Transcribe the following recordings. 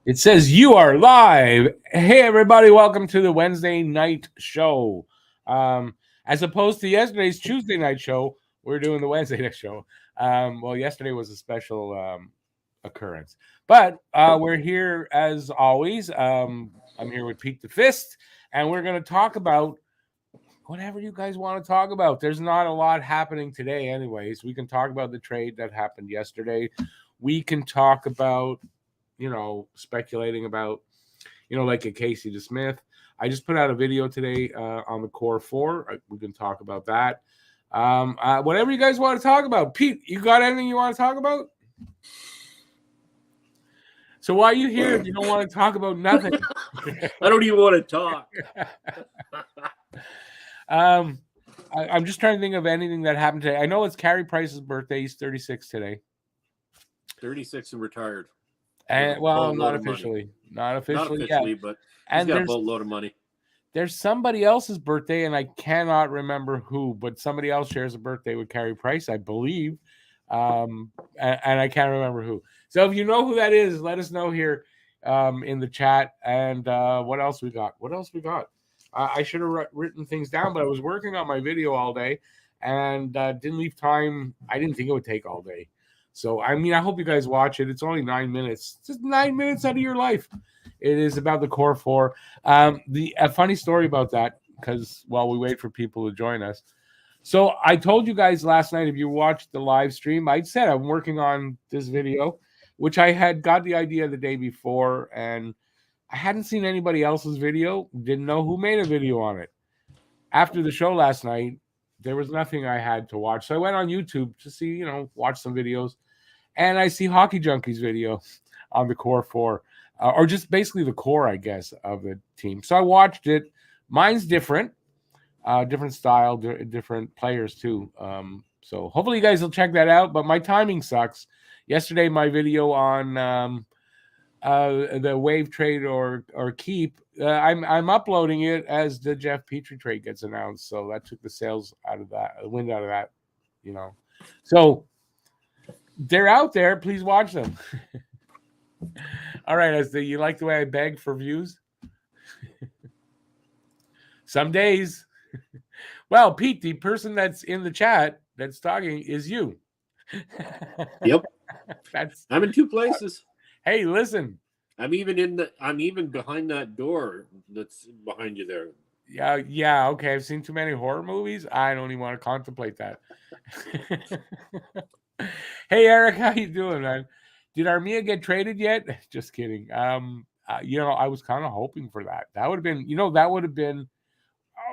It says you are live. Hey, everybody, welcome to the Wednesday night show. As opposed to yesterday's Tuesday night show, we're doing the Wednesday night show. Well, yesterday was a special occurrence, but we're here as always. I'm here with Pete the Fist, and we're going to talk about whatever you guys want to talk about. There's not a lot happening today, anyways. We can talk about the trade that happened yesterday. We can talk about speculating about, like a Casey DeSmith. I just put out a video today on the Core 4. We can talk about that. Whatever you guys want to talk about. Pete, you got anything you want to talk about? So why are you here if you don't want to talk about nothing? I don't even want to talk. I'm just trying to think of anything that happened today. I know it's Carey Price's birthday. He's 36 today. 36 and retired. And well, not officially, yet. But and he's got a boatload of money. There's somebody else's birthday, and I cannot remember who, but somebody else shares a birthday with Carey Price, I believe, and I can't remember who. So if you know who that is, let us know here in the chat. And what else we got? I should have written things down, but I was working on my video all day and didn't leave time. I didn't think it would take all day. So, I hope you guys watch it. It's only 9 minutes. Just 9 minutes out of your life. It is about the Core 4. A funny story about that, because while we wait for people to join us. So, I told you guys last night, if you watched the live stream, I said I'm working on this video, which I had got the idea the day before, and I hadn't seen anybody else's video. Didn't know who made a video on it. After the show last night, there was nothing I had to watch. So I went on YouTube to see, watch some videos. And I see Hockey Junkie's video on the Core 4, or just basically the core, I guess, of the team. So I watched it. Mine's different, different style, different players too. So hopefully you guys will check that out. But my timing sucks. Yesterday, my video on the wave trade or keep, I'm uploading it as the Jeff Petrie trade gets announced. So that took the sales out of that, the wind out of that, So they're out there. Please watch them. All right, you like the way I beg for views? Some days. Well, Pete, the person that's in the chat that's talking is you. Yep. I'm in two places. Hey, listen. I'm even behind that door that's behind you there. Yeah. Okay, I've seen too many horror movies. I don't even want to contemplate that. Hey, Eric, how you doing, man? Did Armia get traded yet? Just kidding. I was kind of hoping for that. That would have been,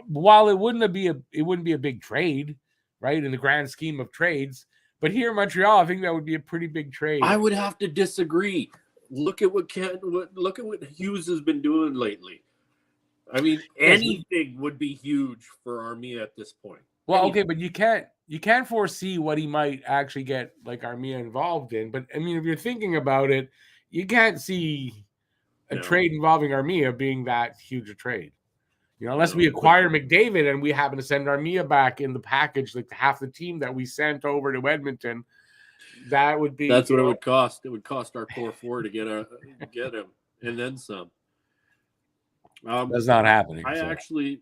while it wouldn't be a big trade, right, in the grand scheme of trades. But here in Montreal, I think that would be a pretty big trade. I would have to disagree. Look at what Hughes has been doing lately. Anything would be huge for Armia at this point. Well, okay, but you can't foresee what he might actually get like Armia involved in. But if you're thinking about it, you can't see a trade involving Armia being that huge a trade. Unless we acquire McDavid and we happen to send Armia back in the package, like half the team that we sent over to Edmonton, that would be. That's what it would cost. It would cost our Core 4 to get him, and then some. That's not happening. Actually.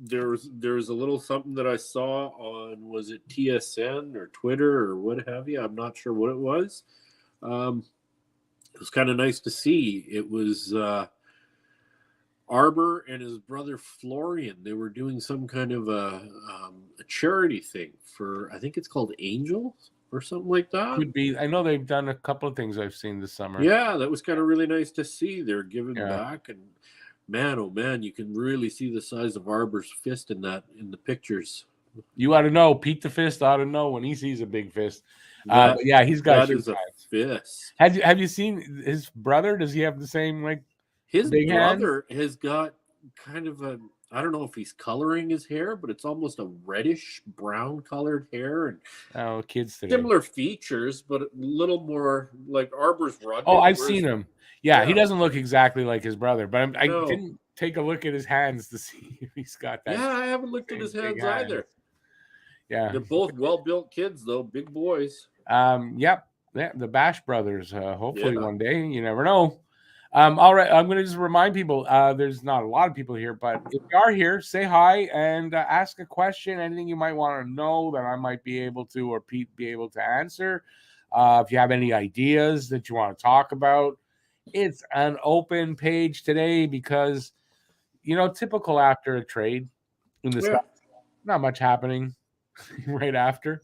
There's a little something that I saw on, was it TSN or Twitter or what have you? I'm not sure what it was. It was kind of nice to see. It was Arbor and his brother Florian. They were doing some kind of a charity thing for, I think it's called Angels or something like that. Could be. I know they've done a couple of things I've seen this summer. Yeah, that was kind of really nice to see. They're giving back, and man, oh man, you can really see the size of Arbor's fist in the pictures. You ought to know. Pete the Fist ought to know when he sees a big fist. He's got that is a fist. Have you seen his brother? Does he have the same His big brother hand? has got kind of a, I don't know if he's coloring his hair, but it's almost a reddish brown colored hair, and kids today. Similar features, but a little more like Arbor's rugged. Oh, I've seen him. Yeah, he doesn't look exactly like his brother, but I didn't take a look at his hands to see if he's got that. Yeah, I haven't looked at his hands either. Yeah. They're both well-built kids, though, big boys. Yep. the Bash Brothers. Hopefully Yeah. one day. You never know. All right, I'm going to just remind people. There's not a lot of people here, but if you are here, say hi and ask a question. Anything you might want to know that I might be able to, or Pete be able to answer. If you have any ideas that you want to talk about, it's an open page today because, typical after a trade in the South, not much happening right after.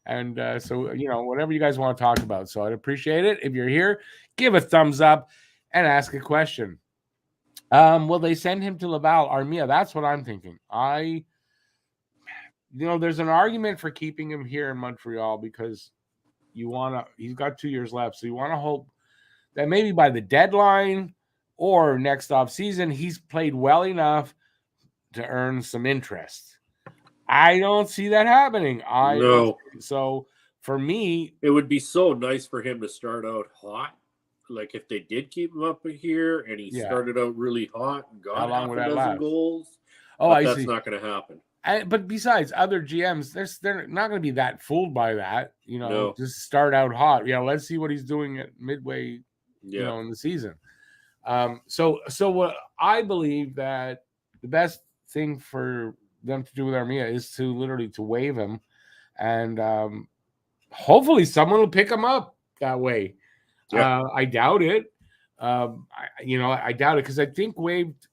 And so, whatever you guys want to talk about. So I'd appreciate it. If you're here, give a thumbs up and ask a question. Will they send him to Laval? Armia, that's what I'm thinking. There's an argument for keeping him here in Montreal because he's got 2 years left. So you want to hope that maybe by the deadline or next off season, he's played well enough to earn some interest. I don't see that happening. No. So for me, it would be so nice for him to start out hot. Like if they did keep him up here and he started out really hot and got half a dozen goals. That's not going to happen. But besides, other GMs, they're not going to be that fooled by that. Just start out hot. Let's see what he's doing at midway. In the season. So what I believe that the best thing for them to do with Armia is to literally to waive him, and hopefully someone will pick him up that way. Yeah. I doubt it. I doubt it because I think waived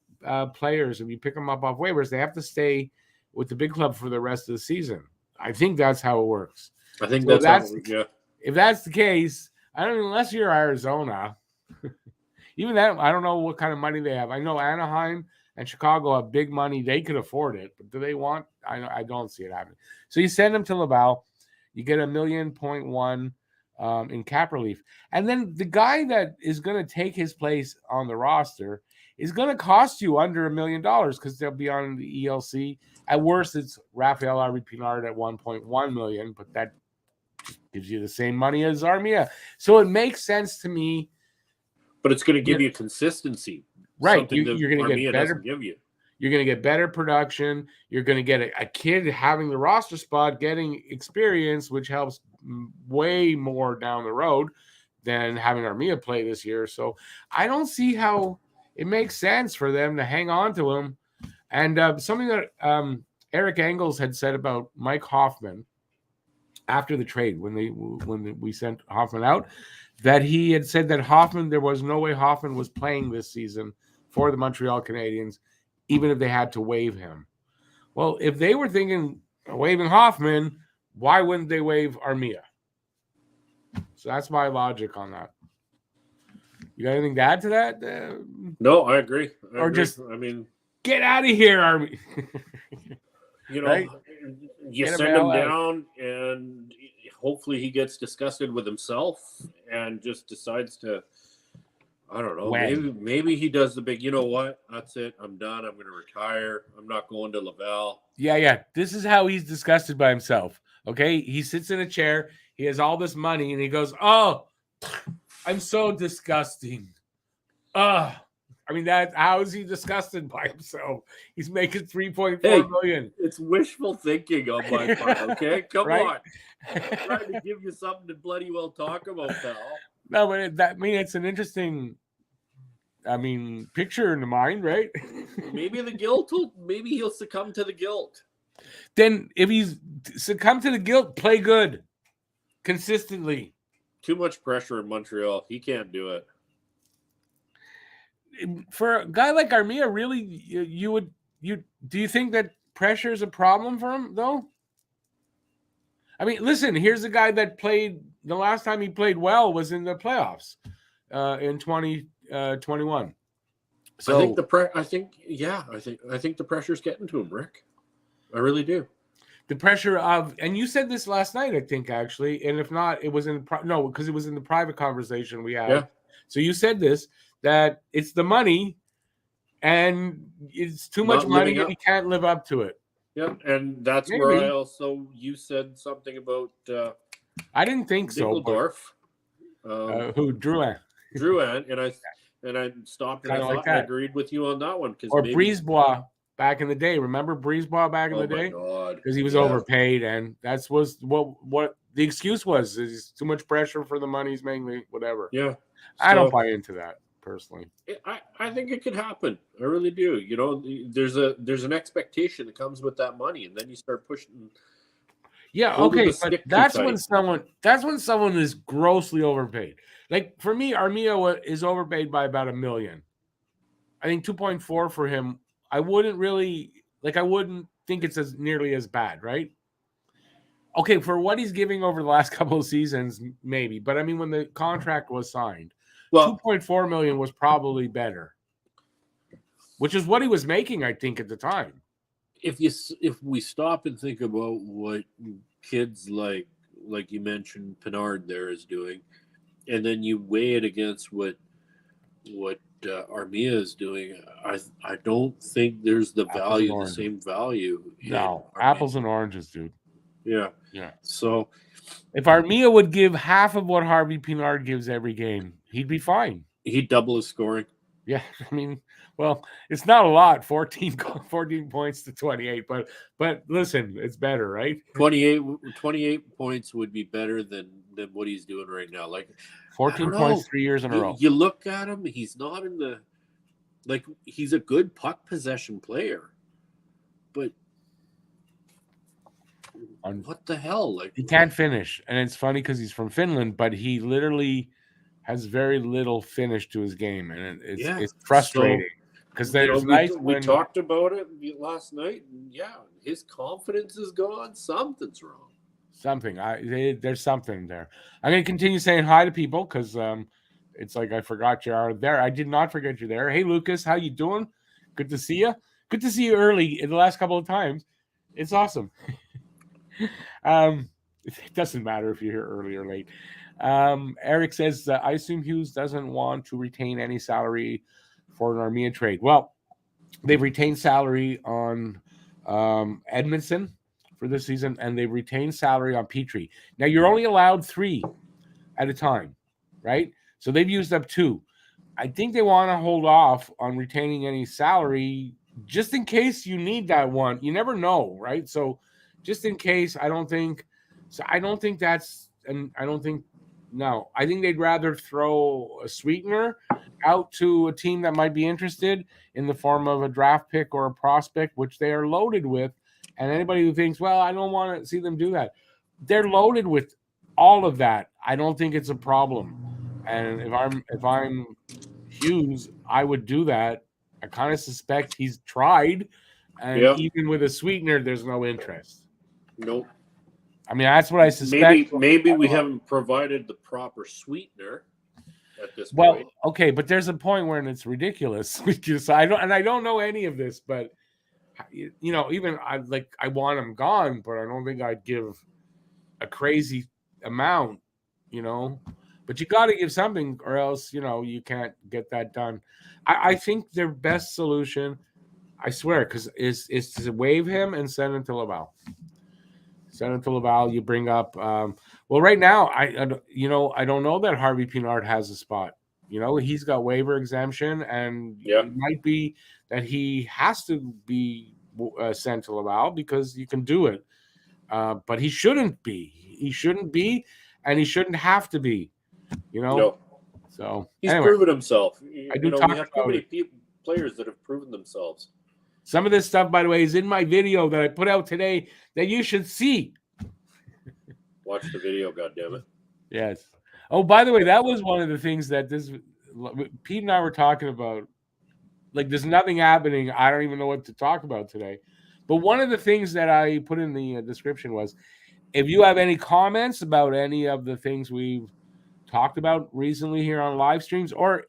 players, if you pick them up off waivers, they have to stay with the big club for the rest of the season. I think that's how it works. I think that's if that's the case, I don't know, unless you're Arizona. Even that, I don't know what kind of money they have. I know Anaheim and Chicago have big money. They could afford it. But do they want? I don't see it happening. So you send them to Laval. You get $1.1 million in cap relief. And then the guy that is going to take his place on the roster is going to cost you under $1 million because they'll be on the ELC. At worst, it's Raphael Harvey-Pinard at $1.1 million, but that gives you the same money as Armia. So it makes sense to me. But it's going to give you consistency. Right. You're going to get better. Give you. You're going to get better production. You're going to get a kid having the roster spot, getting experience, which helps way more down the road than having Armia play this year. So I don't see how it makes sense for them to hang on to him. And something that Eric Engels had said about Mike Hoffman after the trade, when we sent Hoffman out, that he had said that there was no way Hoffman was playing this season for the Montreal Canadiens, even if they had to waive him. Well, if they were thinking of waiving Hoffman, why wouldn't they waive Armia? So that's my logic on that. You got anything to add to that? No, I agree. Get out of here, Armia. Right? You send him down and hopefully he gets disgusted with himself and just decides to, I don't know, maybe he does the big, you know what? That's it. I'm done. I'm going to retire. I'm not going to Laval. Yeah. This is how he's disgusted by himself. Okay. He sits in a chair. He has all this money and he goes, oh, I'm so disgusting. How is he disgusted by himself? He's making $3.4 million. It's wishful thinking on my part, okay? Come on. I'm trying to give you something to bloody well talk about, pal. No, but it's an interesting, picture in the mind, right? Maybe he'll succumb to the guilt. Then if he's succumbed to the guilt, play good. Consistently. Too much pressure in Montreal. He can't do it. For a guy like Armia, really, do you think that pressure is a problem for him, though? Listen, here's a guy that played, the last time he played well was in the playoffs in 2021. So I think the pressure's getting to him, Rick. I really do. The pressure of, and you said this last night, I think, actually, and if not, it was because it was in the private conversation we had. Yeah. So you said this, that it's the money and it's too much money and he can't live up to it. Yeah, and that's where you said something about I didn't think Dingledorf. Drouin, and I stopped and I agreed with you on that one. Or Brisebois back in the day. Remember Brisebois back in the day? Oh my God. Because he was overpaid, and that was what the excuse was it's too much pressure for the money he's making, whatever. Yeah. I don't buy into that personally. I think it could happen. I really do. You know, there's an expectation that comes with that money, and then you start pushing. Yeah, okay, but that's when someone is grossly overpaid. Like for me, Armia is overpaid by about $1 million. I think 2.4 for him. I wouldn't think it's nearly as bad, right? Okay, for what he's giving over the last couple of seasons, maybe. But I mean, when the contract was signed, 2.4 million was probably better, which is what he was making, I think, at the time. If we stop and think about what kids like you mentioned, Pinard there is doing, and then you weigh it against what Armia is doing, I don't think there's the same value. No, apples and oranges, dude. Yeah. So if Armia would give half of what Harvey Pinard gives every game, he'd be fine. He'd double his scoring. Yeah, I mean, well, it's not a lot, 14 points to 28, but listen, it's better, right? 28 points would be better than what he's doing right now. Like 14 points 3 years in a row. You look at him, he's not in the he's a good puck possession player. But what the hell? Like he can't finish. And it's funny because he's from Finland, but he literally has very little finish to his game, and it's frustrating because we talked about it last night, and his confidence is gone. Something's wrong. There's something there. I'm going to continue saying hi to people because it's like I forgot you are there. I did not forget you there. Hey, Lucas, how you doing? Good to see you. Good to see you early in the last couple of times. It's awesome. It doesn't matter if you're here early or late. Eric says, I assume Hughes doesn't want to retain any salary for an Armia trade. Well, they've retained salary on Edmondson for this season, and they've retained salary on Petrie. Now, you're only allowed 3 at a time, right? So they've used up 2. I think they want to hold off on retaining any salary just in case you need that one. You never know, right? So just in case, I think they'd rather throw a sweetener out to a team that might be interested in the form of a draft pick or a prospect, which they are loaded with. And anybody who thinks, well, I don't want to see them do that, they're loaded with all of that. I don't think it's a problem. And if I'm Hughes, I would do that. I kind of suspect he's tried, and even with a sweetener, there's no interest. Nope. I mean, that's what I suspect. Maybe we haven't provided the proper sweetener at this point. Well, okay, but there's a point where it's ridiculous. I don't know any of this, but even I want him gone, but I don't think I'd give a crazy amount, But you got to give something, or else you can't get that done. I think their best solution, I swear, is to waive him and send him to Laval. Send him to Laval. You bring up. Right now, I don't know that Harvey Pinard has a spot. He's got waiver exemption, and it might be that he has to be sent to Laval because you can do it. But he shouldn't be. He shouldn't be, and he shouldn't have to be. No. So he's proven himself. I do we have too many players that have proven themselves. Some of this stuff, by the way, is in my video that I put out today that you should see. Watch the video, goddammit. Yes. Oh, by the way, that was one of the things that Pete and I were talking about. Like, there's nothing happening. I don't even know what to talk about today. But one of the things that I put in the description was, if you have any comments about any of the things we've talked about recently here on live streams, or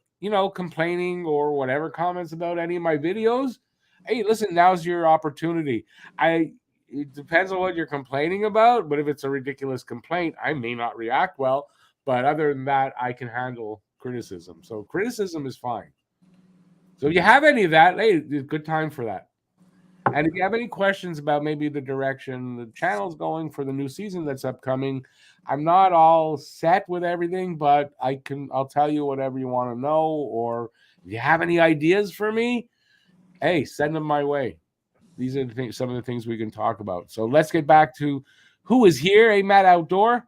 complaining or whatever comments about any of my videos, hey, listen, now's your opportunity. It depends on what you're complaining about, but if it's a ridiculous complaint, I may not react well, but other than that, I can handle criticism. So criticism is fine. So if you have any of that, hey, it's a good time for that. And if you have any questions about maybe the direction the channel's going for the new season that's upcoming, I'm not all set with everything, but I'll tell you whatever you want to know. Or if you have any ideas for me, hey, send them my way. These are some of the things we can talk about. So let's get back to who is here. Hey, Matt Outdoor.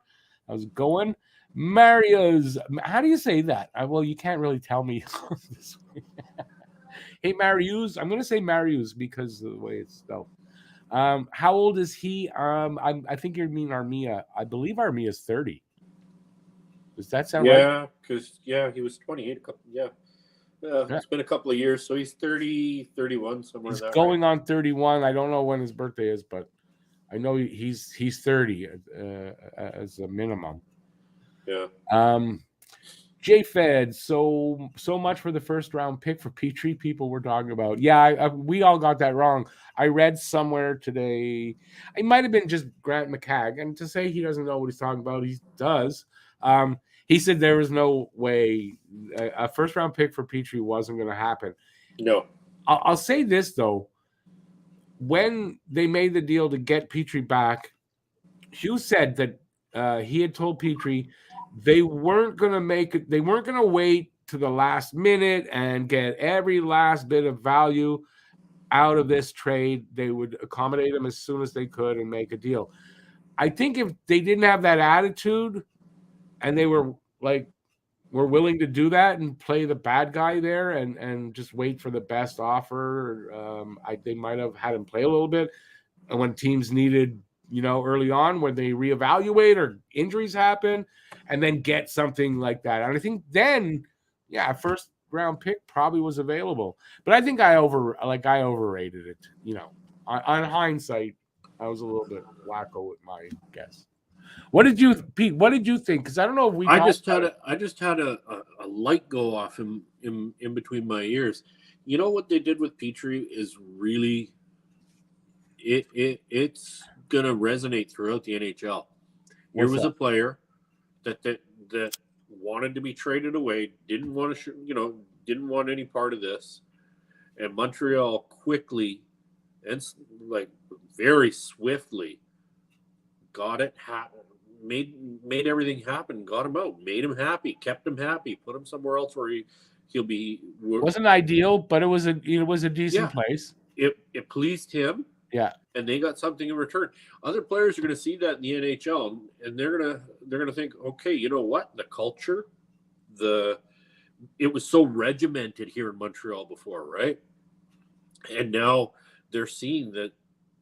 How's it going? Mario's. How do you say that? Well, you can't really tell me this way. Hey, Marius. I'm going to say Marius because of the way it's spelled. How old is he? I think you mean Armia. I believe Armia is 30. Does that sound right? Yeah, because he was 28. It's been a couple of years, so he's 30, 31 somewhere. He's going on 31. I don't know when his birthday is, but I know he's 30 as a minimum. Yeah. J-Fed, so much for the first round pick for Petrie. People were talking about. Yeah, we all got that wrong. I read somewhere today, it might have been just Grant McCagg, and to say he doesn't know what he's talking about, he does. He said there was no way a first round pick for Petrie wasn't going to happen. No. I'll say this though. When they made the deal to get Petrie back, Hugh said that he had told Petrie they weren't going to make it. They weren't going to wait to the last minute and get every last bit of value out of this trade. They would accommodate him as soon as they could and make a deal. I think if they didn't have that attitude and they were willing to do that and play the bad guy there and just wait for the best offer, they might have had him play a little bit. And when teams needed, early on when they reevaluate or injuries happen, and then get something like that. And I think then, first round pick probably was available. But I think I overrated it. On hindsight, I was a little bit wacko with my guess. What did you, Pete? What did you think? Because I don't know if we. I just had a light go off in between my ears. You know what they did with Petrie is really, it's gonna resonate throughout the NHL. Here was a player that wanted to be traded away, didn't want to, didn't want any part of this, and Montreal quickly and very swiftly got it happen. Made everything happen, got him out, made him happy, kept him happy, put him somewhere else where he'll be. Wasn't ideal, but it was a decent place. It pleased him. Yeah, and they got something in return. Other players are going to see that in the NHL, and they're gonna think, okay, you know what? The culture, it was so regimented here in Montreal before, right? And now they're seeing that.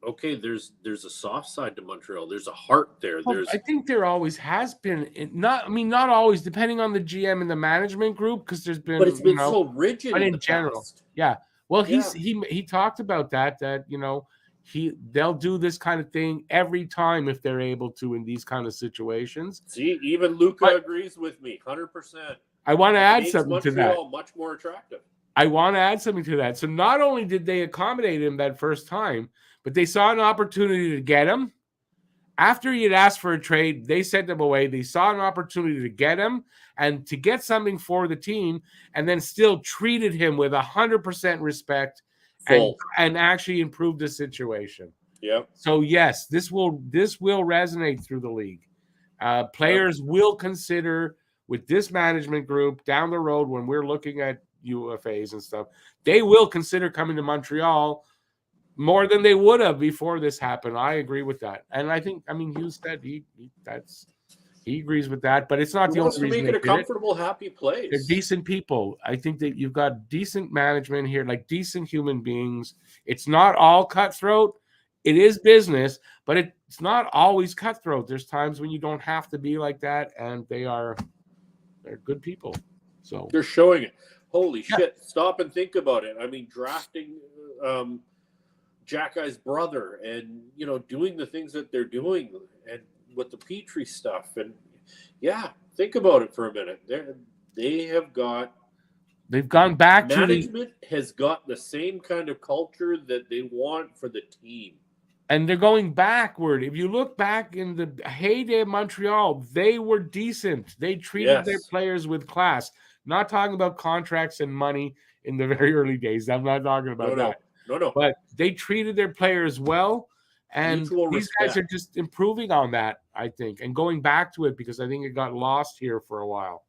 Okay, there's a soft side to Montreal. There's a heart there. I think there always has been. Not always, depending on the GM and the management group, because there's been. But it's been so rigid. But in general, past. Yeah. Well, he talked about that they'll do this kind of thing every time if they're able to in these kind of situations. See, even Luca agrees with me, 100%. I want to add something to that. Much more attractive. I want to add something to that. So not only did they accommodate him that first time, but they saw an opportunity to get him. After he had asked for a trade, they sent him away. They saw an opportunity to get him and to get something for the team, and then still treated him with 100% respect and actually improved the situation. Yeah. So yes, this will resonate through the league. Players will consider with this management group down the road when we're looking at UFAs and stuff, they will consider coming to Montreal more than they would have before this happened. I agree with that, and Hughes said he agrees with that. But it's not the only reason. To make it a comfortable, happy place. They're decent people. I think that you've got decent management here, like decent human beings. It's not all cutthroat. It is business, but it's not always cutthroat. There's times when you don't have to be like that, and they're good people. So they're showing it. Holy shit! Stop and think about it. I mean, drafting Jack Eye's brother, and doing the things that they're doing, and with the Petrie stuff, and think about it for a minute. They've gone back to management has got the same kind of culture that they want for the team. And they're going backward. If you look back in the heyday of Montreal, they were decent. They treated their players with class. Not talking about contracts and money in the very early days. I'm not talking about that. No. But they treated their players well. And these guys are just improving on that, I think, and going back to it because I think it got lost here for a while.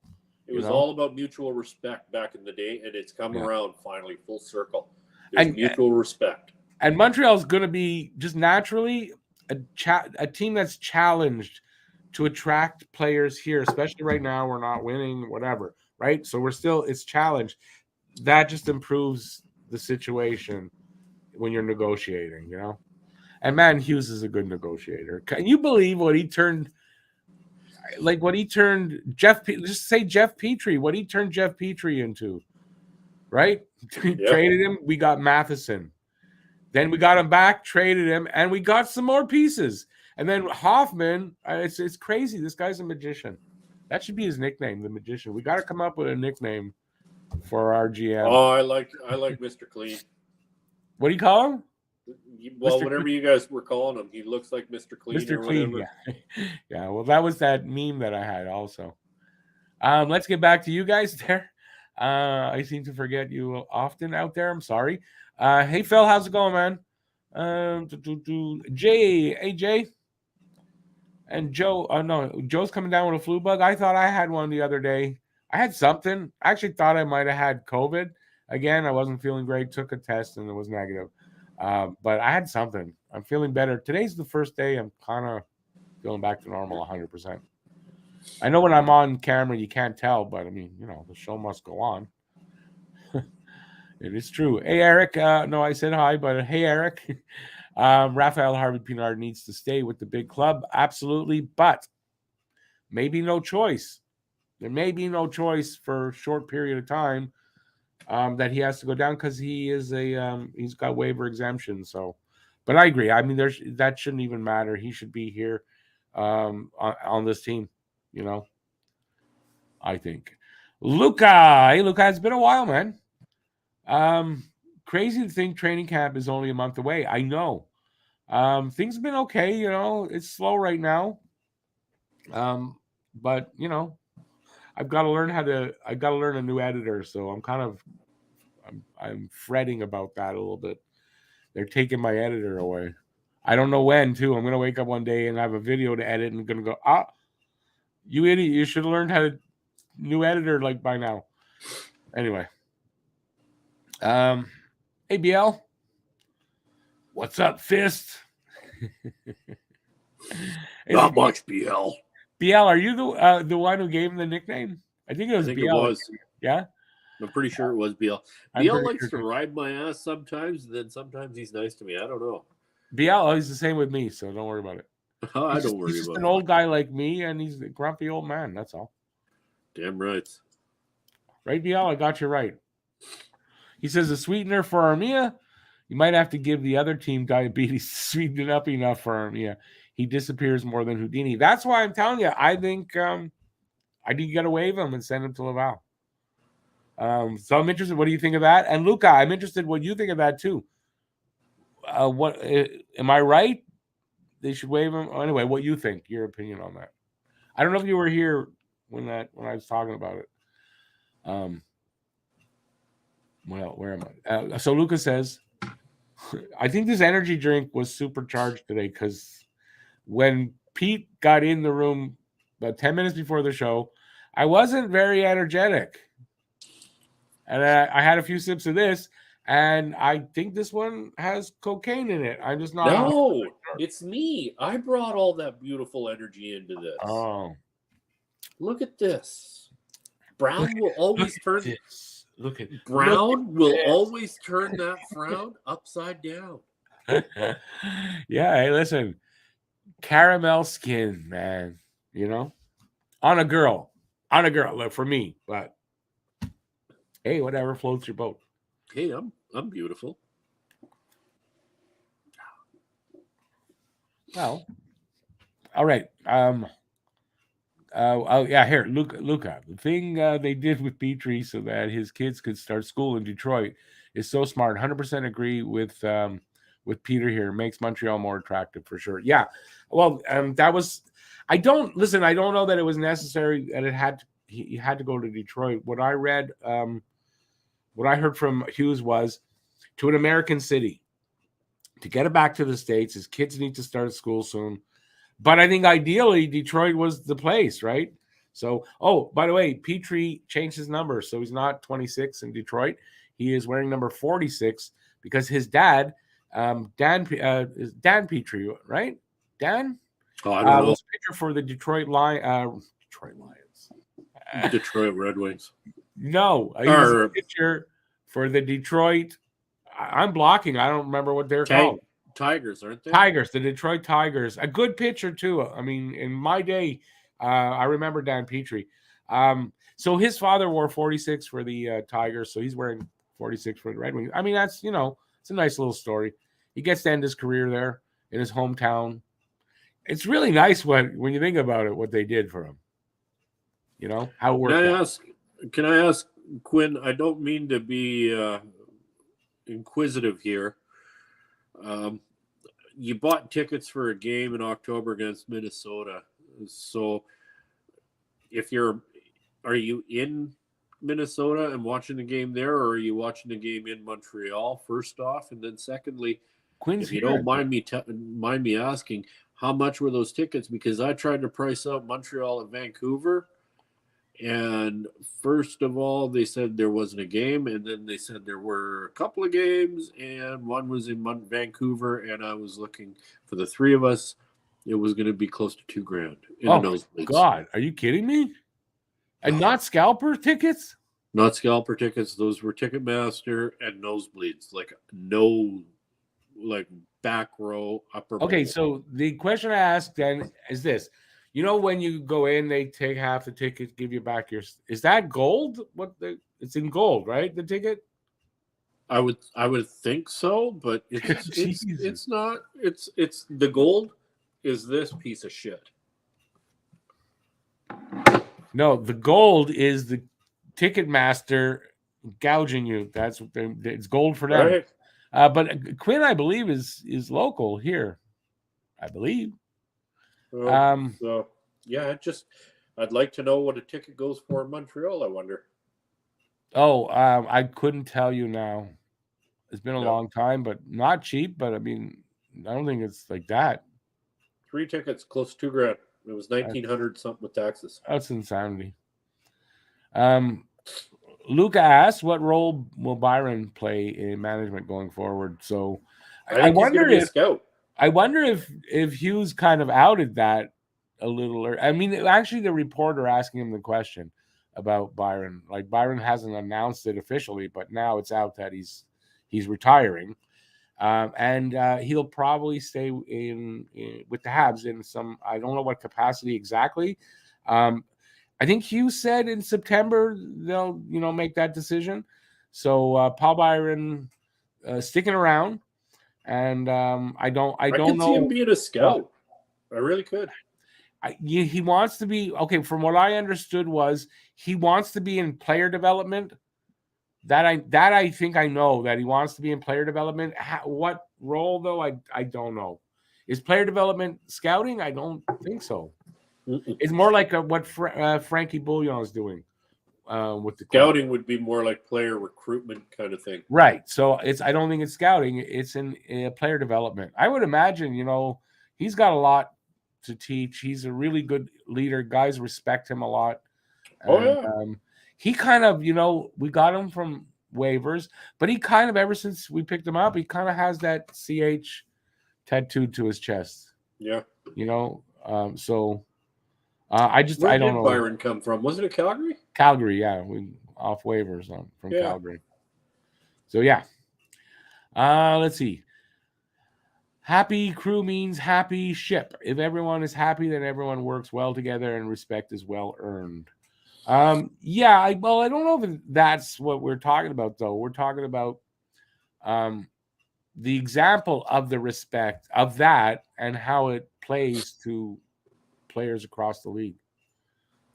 It was all about mutual respect back in the day, and it's come around finally full circle. There's mutual respect. And Montreal's going to be just naturally a team that's challenged to attract players here, especially right now. We're not winning, whatever, right? So it's challenged. That just improves the situation when you're negotiating, you know? And man, Hughes is a good negotiator. Can you believe what he turned Jeff, just say Jeff Petrie, what he turned Jeff Petrie into, right? Yeah. Traded him, we got Matheson. Then we got him back, traded him, and we got some more pieces. And then Hoffman, it's crazy. This guy's a magician. That should be his nickname, the magician. We got to come up with a nickname for our GM. Oh, I like Mr. Clean. What do you call him? Well, Mr. whatever you guys were calling him, he looks like Mr. Clean. Mr. Clean, yeah. Yeah, well, that was that meme that I had also. Let's get back to you guys there. I seem to forget you often out there. I'm sorry. Hey, Phil, how's it going, man? Jay, hey, Jay. And Joe, no, Joe's coming down with a flu bug. I thought I had one the other day. I had something. I actually thought I might have had COVID. Again, I wasn't feeling great. Took a test and it was negative. But I had something. I'm feeling better. Today's the first day I'm kind of feeling back to normal 100%. I know when I'm on camera, you can't tell, but I mean, you know, the show must go on. It is true. Hey, Eric. No, I said hi, but hey, Eric. Raphael Harvey Pinard needs to stay with the big club. Absolutely. But maybe no choice. There may be no choice for a short period of time that he has to go down because he is he's got waiver exemption. So, but I agree. I mean, that shouldn't even matter. He should be here on this team, you know, I think. Luca. Hey, Luca, it's been a while, man. Crazy to think training camp is only a month away. I know. Things have been okay, you know. It's slow right now. But you know, I've got to learn a new editor, so I'm fretting about that a little bit. They're taking my editor away. I don't know when, too. I'm gonna wake up one day and have a video to edit and I'm gonna go, you idiot, you should have learned how to new editor like by now. Anyway. Hey, BL. What's up, Fist? Not much, BL. BL, are you the one who gave him the nickname? I think it was BL. It was. Yeah? I'm pretty sure it was BL. BL likes to ride my ass sometimes, and then sometimes he's nice to me. I don't know. BL, he's the same with me, so don't worry about it. I don't worry about it. He's just an old guy like me, and he's a grumpy old man. That's all. Damn right. Right, BL? I got you right. He says a sweetener for Armia. You might have to give the other team diabetes to sweeten it up enough for Armia. He disappears more than Houdini. That's why I'm telling you, I think you got to waive him and send him to Laval. So I'm interested. What do you think of that? And Luca, I'm interested what you think of that too. What am I right? They should waive him. Anyway, what you think? Your opinion on that? I don't know if you were here when I was talking about it. Well, where am I? So Luca says, I think this energy drink was supercharged today because when Pete got in the room about 10 minutes before the show, I wasn't very energetic. And I had a few sips of this, and I think this one has cocaine in it. I'm just not. No, it's me. I brought all that beautiful energy into this. Oh. Look at this. Brown will always turn this. Brown will always turn that frown upside down. Yeah, hey, listen. Caramel skin, man. You know? On a girl. Look, for me. But hey, whatever floats your boat. Hey, I'm beautiful. Well, all right. Yeah, here, Luca. The thing they did with Petrie so that his kids could start school in Detroit is so smart. 100% agree with Peter here. Makes Montreal more attractive for sure. Yeah. Well, that was. I don't know that it was necessary that he had to go to Detroit. What I read, what I heard from Hughes was to an American city to get it back to the States. His kids need to start school soon. But I think ideally Detroit was the place, right? So, by the way, Petrie changed his number. So he's not 26 in Detroit. He is wearing number 46 because his dad, Dan Petrie, right? Dan? Oh, I don't know. Was a pitcher for the Detroit Lions. Detroit Red Wings. No, he was a pitcher for the Detroit. I'm blocking. I don't remember what they're called. Tigers, aren't they? Tigers, the Detroit Tigers. A good pitcher, too. I mean, in my day, I remember Dan Petrie. So his father wore 46 for the Tigers, so he's wearing 46 for the Red Wings. I mean, that's, it's a nice little story. He gets to end his career there in his hometown. It's really nice when you think about it, what they did for him. How it worked. Can I ask, Quinn, I don't mean to be inquisitive here. You bought tickets for a game in October against Minnesota. So are you in Minnesota and watching the game there, or are you watching the game in Montreal, first off? And then secondly, Quinn's if you don't mind me asking, how much were those tickets? Because I tried to price out Montreal and Vancouver. And first of all, they said there wasn't a game, and then they said there were a couple of games, and one was in Vancouver, and I was looking for the three of us. It was going to be close to $2,000 in the nosebleeds. God, are you kidding me? And not scalper tickets? Not scalper tickets. Those were Ticketmaster and nosebleeds, like back row, upper. Okay, bowl. so the question I asked then is this. When you go in, they take half the ticket, give you back your. Is that gold? It's in gold, right? The ticket. I would think so, but it's not. It's the gold is this piece of shit. No, the gold is the Ticketmaster gouging you. That's what it's gold for them. Right. But Quinn, I believe, is local here. I believe. So yeah, I'd like to know what a ticket goes for in Montreal. I wonder. I couldn't tell you now. It's been a long time, but not cheap. But I mean, I don't think it's like that. 3 tickets, close to $2,000. It was 1,900 something with taxes. That's insanity. Luca asked, "What role will Byron play in management going forward?" So, I wonder if scout. I wonder if Hughes kind of outed that a little. Or I mean, actually, the reporter asking him the question about Byron, like Byron hasn't announced it officially, but now it's out that he's retiring, and he'll probably stay in with the Habs in some. I don't know what capacity exactly. I think Hughes said in September they'll make that decision. So Paul Byron sticking around. And I don't know. See him being a scout. I really could. He wants to be okay. From what I understood was he wants to be in player development. That I think I know that he wants to be in player development. What role though? I don't know. Is player development scouting? I don't think so. It's more like what Frankie Bouillon is doing. With the scouting would be more like player recruitment kind of thing, right? So I don't think it's scouting; it's in player development. I would imagine, he's got a lot to teach. He's a really good leader. Guys respect him a lot. He kind of, we got him from waivers, but he kind of, ever since we picked him up, he kind of has that CH tattooed to his chest. Yeah, so. I don't know. Where did Byron come from? Was it Calgary? Calgary, yeah. We off waivers from Calgary. So yeah. Let's see. Happy crew means happy ship. If everyone is happy, then everyone works well together and respect is well earned. I don't know if that's what we're talking about though. We're talking about the example of the respect of that and how it plays to players across the league,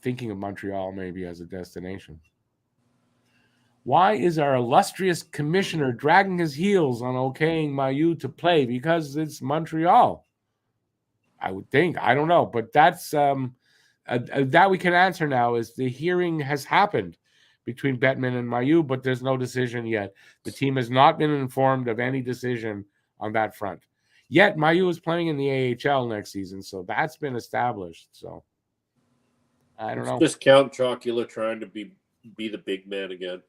thinking of Montreal maybe as a destination. Why is our illustrious commissioner dragging his heels on okaying Mailloux to play? Because it's Montreal. I would think. I don't know, but that's that we can answer now. Is the hearing has happened between Bettman and Mailloux, but there's no decision yet. The team has not been informed of any decision on that front. Yet Mailloux is playing in the AHL next season, so that's been established. So I don't know. Just Count Chocula trying to be the big man again.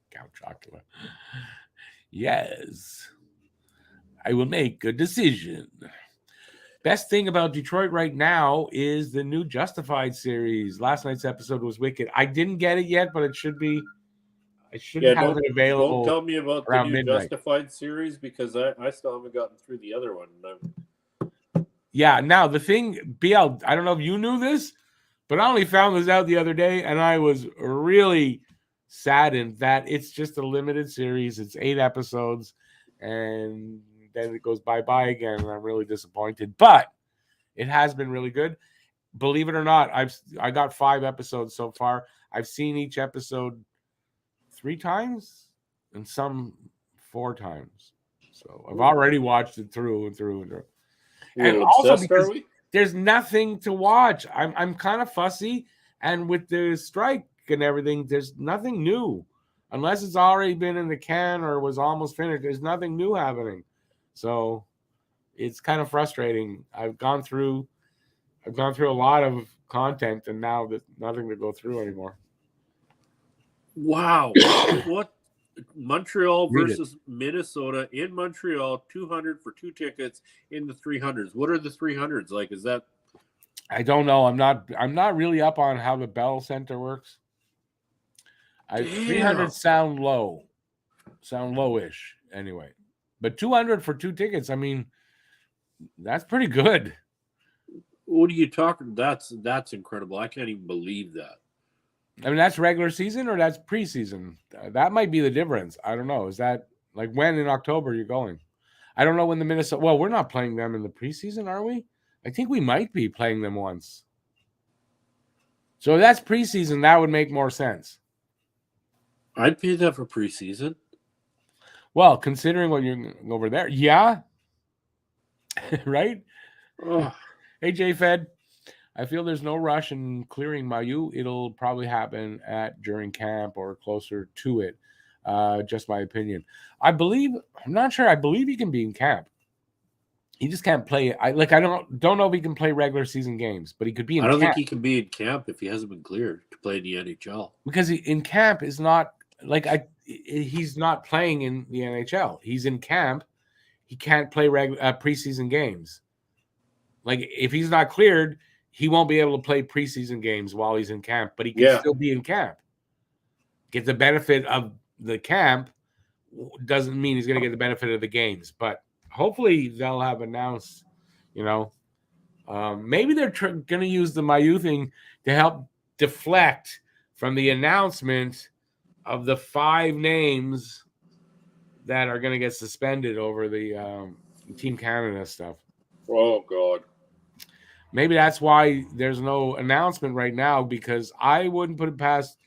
Count Chocula. Yes, I will make a decision. Best thing about Detroit right now is the new Justified series. Last night's episode was wicked. I didn't get it yet, but it should be. I should Yeah, have it don't available tell me about the around new midnight. Justified series because I still haven't gotten through the other one. Yeah. Now the thing, BL, I don't know if you knew this, but I only found this out the other day, and I was really saddened that it's just a limited series. It's 8 episodes, and then it goes bye-bye again, and I'm really disappointed. But it has been really good. Believe it or not, I got 5 episodes so far. I've seen each episode 3 times and some 4 times. So I've already watched it through and through and through. And also because there's nothing to watch. I'm kind of fussy, and with the strike and everything, there's nothing new. Unless it's already been in the can or was almost finished, there's nothing new happening. So it's kind of frustrating. I've gone through a lot of content, and now there's nothing to go through anymore. Wow. What? Montreal versus Minnesota in Montreal, 200 for 2 tickets in the 300s. What are the 300s like? Is that? I don't know. I'm not really up on how the Bell Center works. 300 sound lowish anyway. But 200 for 2 tickets, I mean, that's pretty good. What are you talking? That's incredible. I can't even believe that. I mean, that's regular season or that's preseason? That might be the difference. I don't know. Is that like when in October you're going? I don't know when the Minnesota. Well, we're not playing them in the preseason, are we? I think we might be playing them once. So if that's preseason, that would make more sense. I'd pay that for preseason. Well, considering what you're over there, yeah. Right? Oh. Hey, J-Fed. I feel there's no rush in clearing Mayu. It'll probably happen during camp or closer to it. Just my opinion. I'm not sure. I believe he can be in camp. He just can't play. I don't know if he can play regular season games, but he could be in camp. I don't think he can be in camp if he hasn't been cleared to play in the NHL. Because in camp is not he's not playing in the NHL. He's in camp. He can't play preseason games. Like if he's not cleared, he won't be able to play preseason games while he's in camp, but he can still be in camp. Get the benefit of the camp doesn't mean he's going to get the benefit of the games, but hopefully they'll have announced, maybe they're going to use the Mayu thing to help deflect from the announcement of the 5 names that are going to get suspended over the Team Canada stuff. Oh, God. Maybe that's why there's no announcement right now, because I wouldn't put it past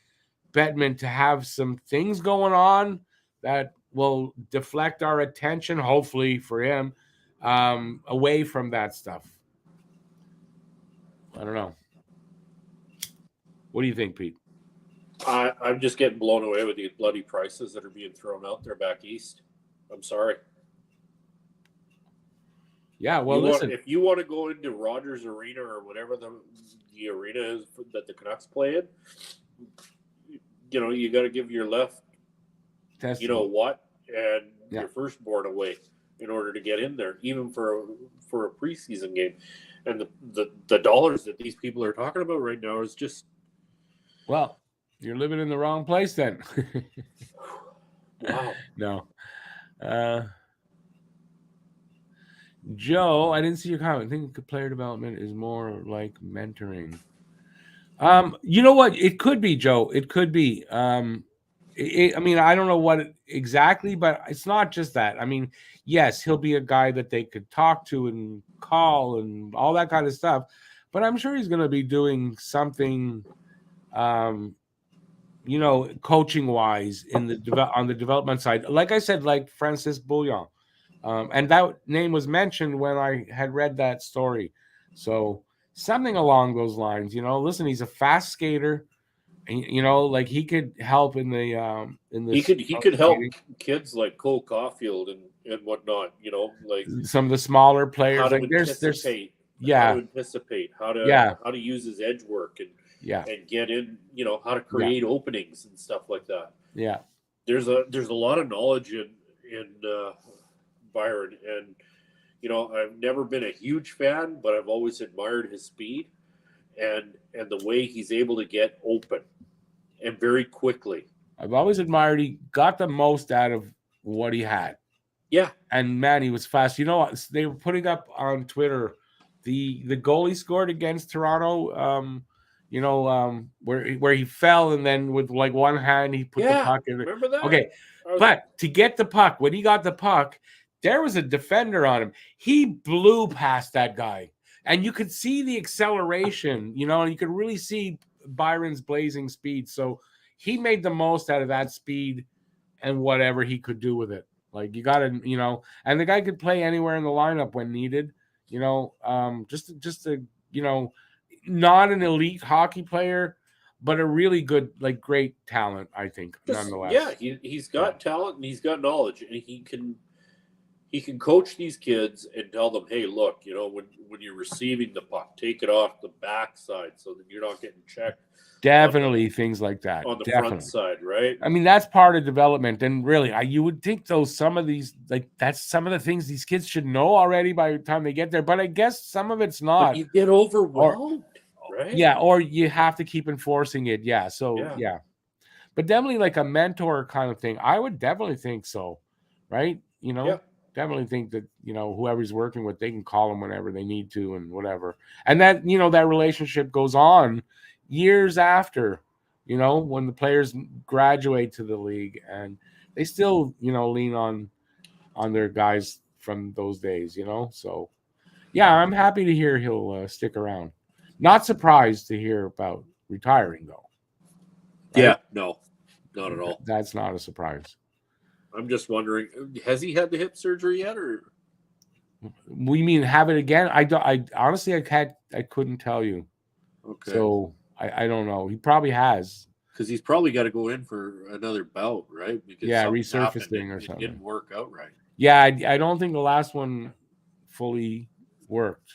Bettman to have some things going on that will deflect our attention, hopefully for him, away from that stuff. I don't know. What do you think, Pete? I'm just getting blown away with these bloody prices that are being thrown out there back east. I'm sorry. Yeah, well, listen. If you want to go into Rogers Arena or whatever the arena is that the Canucks play in, you got to give your left, and your firstborn away in order to get in there, even for a preseason game. And the dollars that these people are talking about right now is just. Well, you're living in the wrong place then. Wow. No. Joe, I didn't see your comment. I think player development is more like mentoring. You know what? It could be, Joe. It could be. I mean, I don't know what exactly, but it's not just that. I mean, yes, he'll be a guy that they could talk to and call and all that kind of stuff. But I'm sure he's going to be doing something, coaching wise on the development side. Like I said, like Francis Bouillon. And that name was mentioned when I had read that story. So something along those lines, listen, he's a fast skater. Like he could help in the he could help kids like Cole Caulfield and whatnot, like some of the smaller players. How to like anticipate, how to use his edge work and get in, how to create openings and stuff like that. Yeah. There's a lot of knowledge in Byron, and I've never been a huge fan, but I've always admired his speed and the way he's able to get open and very quickly. I've always admired he got the most out of what he had. Yeah. And man, he was fast. They were putting up on Twitter the goal he scored against Toronto. Where he fell and then with like one hand he put the puck in. Remember that? Okay, but to get the puck, when he got the puck, there was a defender on him. He blew past that guy, and you could see the acceleration. And you could really see Byron's blazing speed. So he made the most out of that speed and whatever he could do with it. Like you got to, and the guy could play anywhere in the lineup when needed. Just a, not an elite hockey player, but a really good, like great talent, I think, nonetheless. Yeah, he's got talent and he's got knowledge, and he can coach these kids and tell them, hey, look, when you're receiving the puck, take it off the backside so that you're not getting checked. Definitely things like that. On the front side, right? I mean, that's part of development. And really, you would think some of these, like that's some of the things these kids should know already by the time they get there. But I guess some of it's not. But you get overwhelmed, right? Yeah, or you have to keep enforcing it. Yeah, so yeah. But definitely like a mentor kind of thing. I would definitely think so, right? Definitely think that, whoever's working with, they can call them whenever they need to and whatever. And that, that relationship goes on years after, when the players graduate to the league, and they still, lean on their guys from those days, So, yeah, I'm happy to hear he'll stick around. Not surprised to hear about retiring, though. Right? Yeah, no, not at all. That's not a surprise. I'm just wondering, has he had the hip surgery yet, or? We mean have it again? I honestly, I couldn't tell you. Okay. So I don't know. He probably has. Because he's probably got to go in for another bout, right? Because resurfacing or something. It didn't work out right. Yeah, I don't think the last one fully worked.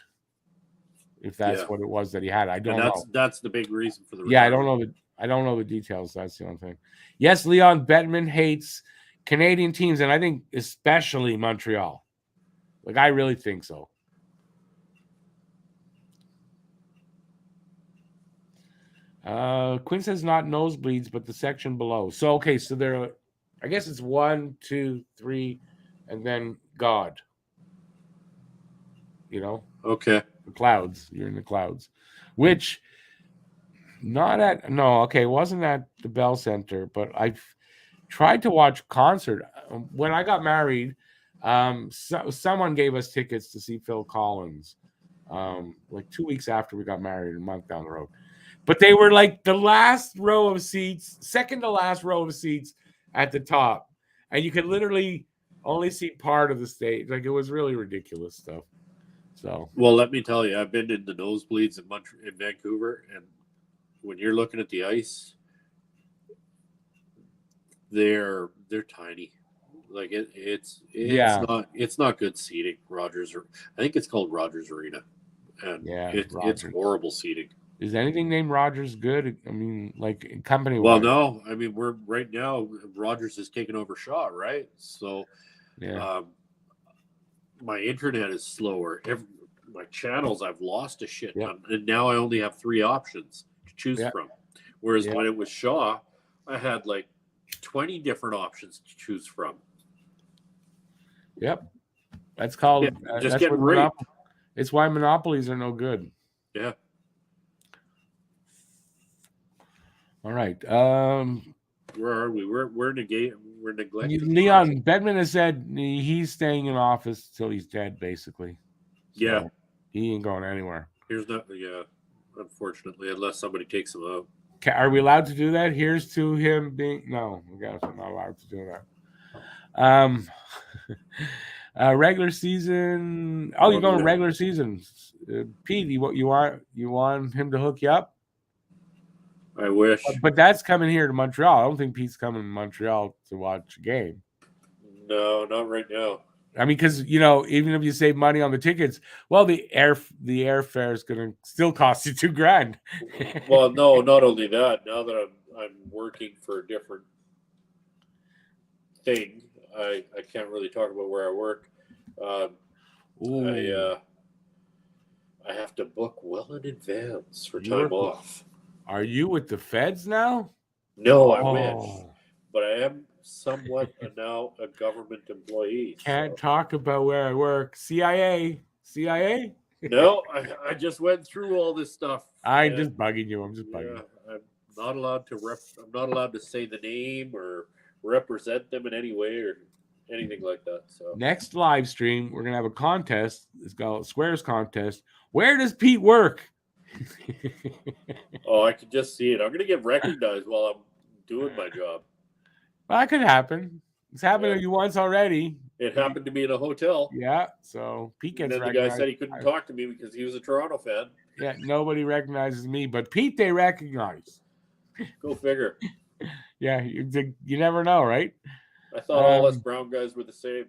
If that's what it was that he had, I don't know. That's the big reason for the. Yeah, I don't know the details. That's the only thing. Yes, Leon Bettman hates Canadian teams, and I think especially Montreal. Like, I really think so. Quinn says not nosebleeds, but the section below. So, okay, so there, I guess it's 1, 2, 3, and then God. Okay. The clouds. You're in the clouds. Which, wasn't at the Bell Center, but I've tried to watch concert. When I got married, someone gave us tickets to see Phil Collins, like 2 weeks after we got married, a month down the road. But they were like the last row of seats, second to last row of seats at the top. And you could literally only see part of the stage. Like, it was really ridiculous stuff. So, well, let me tell you, I've been in the nosebleeds in Vancouver, and when you're looking at the ice, they're tiny. Like it's not good seating. I think it's called Rogers Arena, and it's horrible seating. Is anything named Rogers good? I mean, like company. Well, no. I mean, we're right now. Rogers is taking over Shaw, right? So, my internet is slower. My channels, I've lost a shit ton, and now I only have 3 options to choose from. Whereas when it was Shaw, I had like 20 different options to choose from. Yep, that's called just getting raped. It's why monopolies are no good. Yeah. All right. Where are we? We're neglected. Leon Bedman has said he's staying in office till he's dead, basically. So he ain't going anywhere. Unfortunately, unless somebody takes him out. Are we allowed to do that? Here's to him being we're not allowed to do that. Regular season. Oh, you're going regular season. Pete, you want him to hook you up? I wish. But that's coming here to Montreal. I don't think Pete's coming to Montreal to watch a game. No, not right now. I mean, because even if you save money on the tickets, well, the airfare is going to still cost you $2,000. Well, no, not only that. Now that I'm working for a different thing, I can't really talk about where I work. Ooh, I have to book well in advance for you're time off. are you with the feds now? No, I wish, Oh, but I am somewhat now a government employee. can't So. talk about where I work. CIA, CIA. No, I just went through all this stuff. I'm just bugging you. I'm just bugging Yeah, you. I'm not allowed to I'm not allowed to say the name or represent them in any way or anything like that. So Next live stream, we're gonna have a contest. It's called Squares Contest. Where does Pete work? oh, I can just see it. I'm gonna get recognized while I'm doing my job. Well, that could happen. It's happened Yeah. to you once already. It happened to me in a hotel. Yeah, so Pete And gets then the guy recognized. said he couldn't talk to me because he was a Toronto fan. Yeah, nobody recognizes me, but Pete they recognize. Go figure. Yeah, you never know, right? I thought all us brown guys were the same.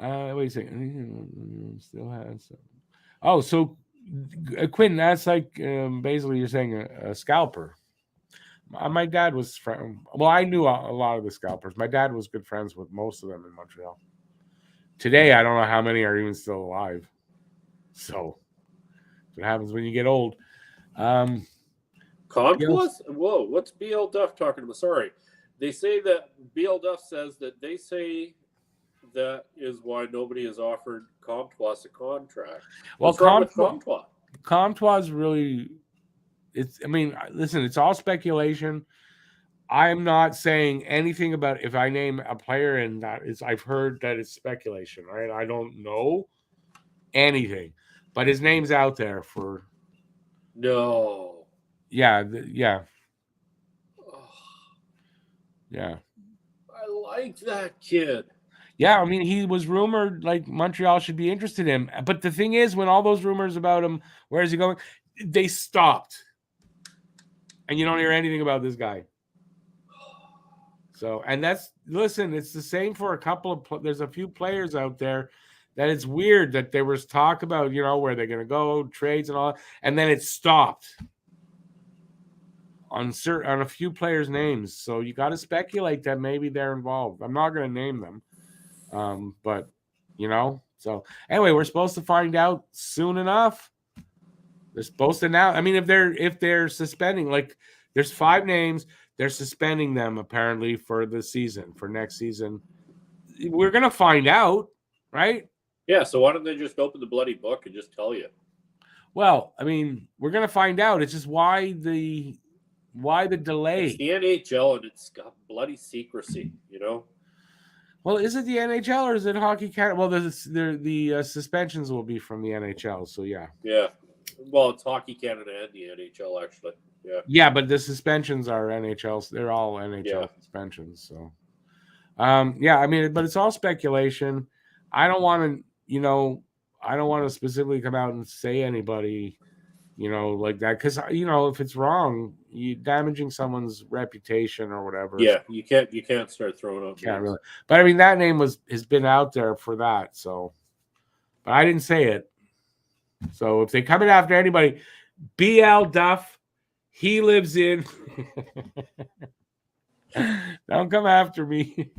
Wait a second. Still has some. Oh, so Quinn, that's like basically you're saying a scalper. My dad was friend. Well, I knew a lot of the scalpers. My dad was good friends with most of them in Montreal. Today, I don't know how many are even still alive. So, what happens when you get old? Conquest? Whoa, what's BL Duff talking about? Sorry. They say that BL Duff says that they say that is why nobody has offered Comtois a contract. Well, What's wrong with Comtois? Comtois is really, it's, I mean, listen, it's all speculation. I'm not saying anything about if I name a player and that is, I've heard that it's speculation, right? I don't know anything, but his name's out there for. No. Yeah, yeah. Oh, Yeah. I like that kid. Yeah, I mean, he was rumored like Montreal should be interested in him. But the thing is, when all those rumors about him, where is he going? They stopped. And you don't hear anything about this guy. So, and that's, listen, it's the same for a couple of, there's a few players out there that it's weird that there was talk about, where they're going to go, trades and all, and then it stopped on a few players' names. So you got to speculate that maybe they're involved. I'm not going to name them. But so anyway, we're supposed to find out soon enough. They're supposed to now. I mean, if they're suspending, like there's 5 names, they're suspending them apparently for the season, for next season. We're gonna find out, right? Yeah, so why don't they just open the bloody book and just tell you? Well, I mean, we're gonna find out. It's just why the delay? It's the NHL and it's got bloody secrecy, Well, is it the NHL or is it Hockey Canada? Well, the suspensions will be from the NHL, so yeah. Yeah. Well, it's Hockey Canada and the NHL, actually. Yeah. Yeah, but the suspensions are NHL. They're all NHL suspensions. So, yeah, I mean, but it's all speculation. I don't want to specifically come out and say anybody, like that, because if it's wrong, you damaging someone's reputation or whatever. Yeah, you can't start throwing out. Can't really. But I mean, that name has been out there for that. So, but I didn't say it. So if they come in after anybody, BL Duff, he lives in. Don't come after me.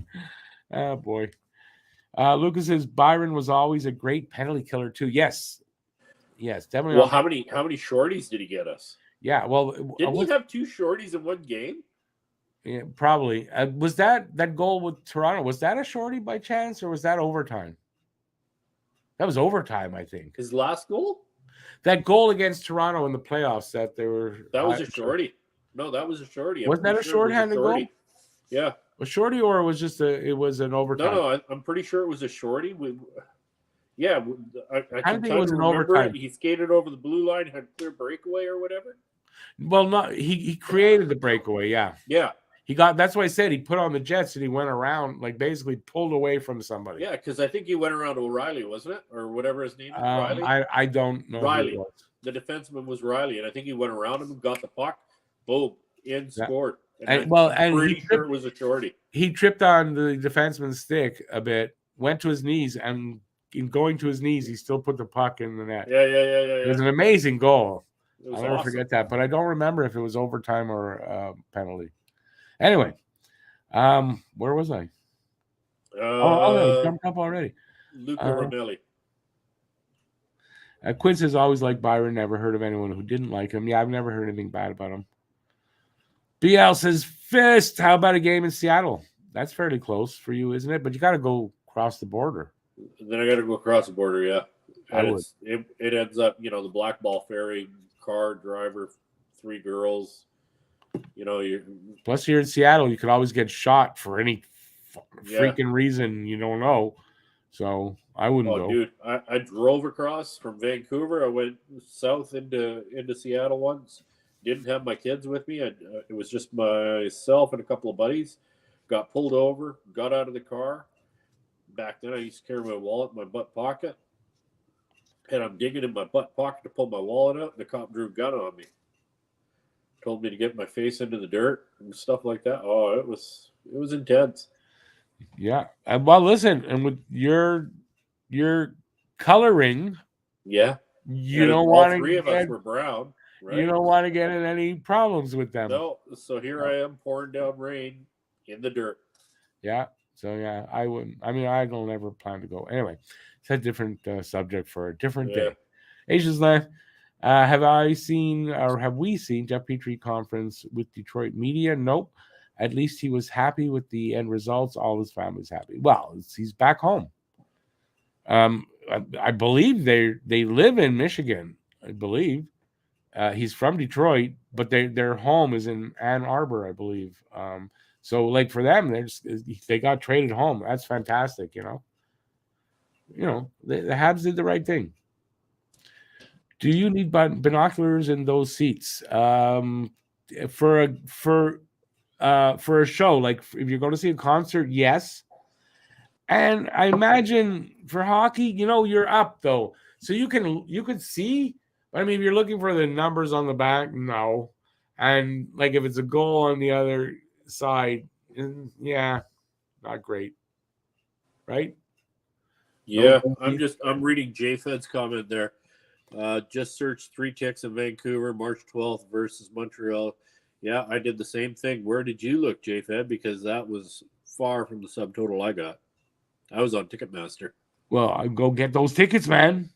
Oh boy. Lucas says Byron was always a great penalty killer too. Yes, definitely. Well, how many shorties did he get us? Yeah, well, didn't he have 2 shorties in one game? Yeah, probably. Was that goal with Toronto? Was that a shorty by chance, or was that overtime? That was overtime, I think. His last goal? That goal against Toronto in the playoffs that they were. That was a shorty. No, that was a shorty. Wasn't that a shorthanded goal? Yeah. A shorty, or it was just it was an overtime? No, I'm pretty sure it was a shorty. Yeah, I think it was an overtime. He skated over the blue line, had clear breakaway or whatever. Well, no, he created the breakaway. Yeah. Yeah. That's why I said he put on the Jets and he went around, like basically pulled away from somebody. Yeah, because I think he went around O'Reilly, wasn't it? Or whatever his name is. Riley? I don't know. Riley. The defenseman was Riley, and I think he went around him and got the puck. Boom. Scored. And pretty sure it was a shorty. He tripped on the defenseman's stick a bit, went to his knees, and in going to his knees, he still put the puck in the net. Yeah. It was an amazing goal. I'll never forget that, but I don't remember if it was overtime or penalty. Anyway, where was I? He jumped up already. Luca Ramelli. Quinn says always liked Byron. Never heard of anyone who didn't like him. Yeah, I've never heard anything bad about him. BL says Fist. How about a game in Seattle? That's fairly close for you, isn't it? But you got to go across the border. And then I got to go across the border. Yeah, I and would. it ends up, the Black Ball Ferry, car, driver, 3 girls. Plus, you're in Seattle. You could always get shot for any Yeah. freaking reason you don't know. So I wouldn't go. Dude, I drove across from Vancouver. I went south into Seattle once. Didn't have my kids with me. It was just myself and a couple of buddies. Got pulled over. Got out of the car. Back then, I used to carry my wallet in my butt pocket, and I'm digging in my butt pocket to pull my wallet out. And the cop drew a gun on me. Told me to get my face into the dirt and stuff like that. Oh, it was intense. Yeah. Well, listen, and with your coloring, yeah, you don't want to. All 3 of us were brown. Right? You don't want to get in any problems with them. No. So here I am pouring down rain in the dirt. Yeah. So yeah, I wouldn't. I mean, I don't ever plan to go. Anyway, it's a different subject for a different day. Asia's left. Have we seen Jeff Petrie conference with Detroit media? Nope. At least he was happy with the end results. All his family's happy. Well, he's back home. I believe they live in Michigan. I believe he's from Detroit, but their home is in Ann Arbor, I believe. So like for them, they got traded home. That's fantastic. The Habs did the right thing. Do you need binoculars in those seats? For a show, like if you're going to see a concert, yes. And I imagine for hockey, you're up though, so you can see. But I mean, if you're looking for the numbers on the back, no. And like if it's a goal on the other side, yeah, not great, right? Yeah, I'm reading JFed's comment there. Just searched 3 ticks in Vancouver, March 12th versus Montreal. Yeah, I did the same thing. Where did you look, JFed? Because that was far from the subtotal I got. I was on Ticketmaster. Well, I'll go get those tickets, man.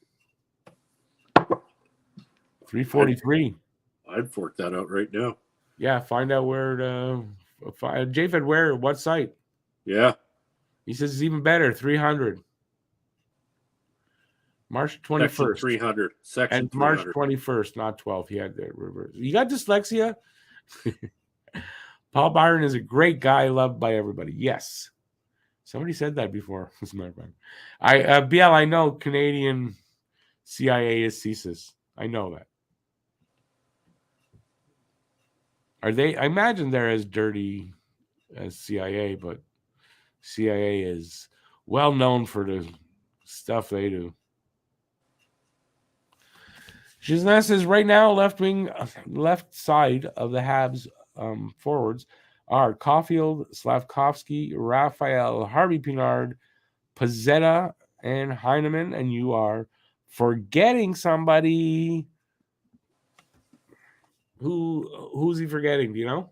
$343. I'd fork that out right now. Yeah, find out where JFed where, what site? Yeah. He says it's even better, $300. March 21st. Section 300. Section 300. March 21st, not 12th. He had the reverse. You got dyslexia? Paul Byron is a great guy, loved by everybody. Yes. Somebody said that before, as a matter of fact. BL, I know Canadian CIA is CSIS. I know that. Are they? I imagine they're as dirty as CIA, but CIA is well known for the stuff they do. Gisna says right now, left side of the Habs forwards are Caulfield, Slavkovsky, Raphael, Harvey Pinard, Pizzetta, and Heineman, and you are forgetting somebody. Who's he forgetting? Do you know?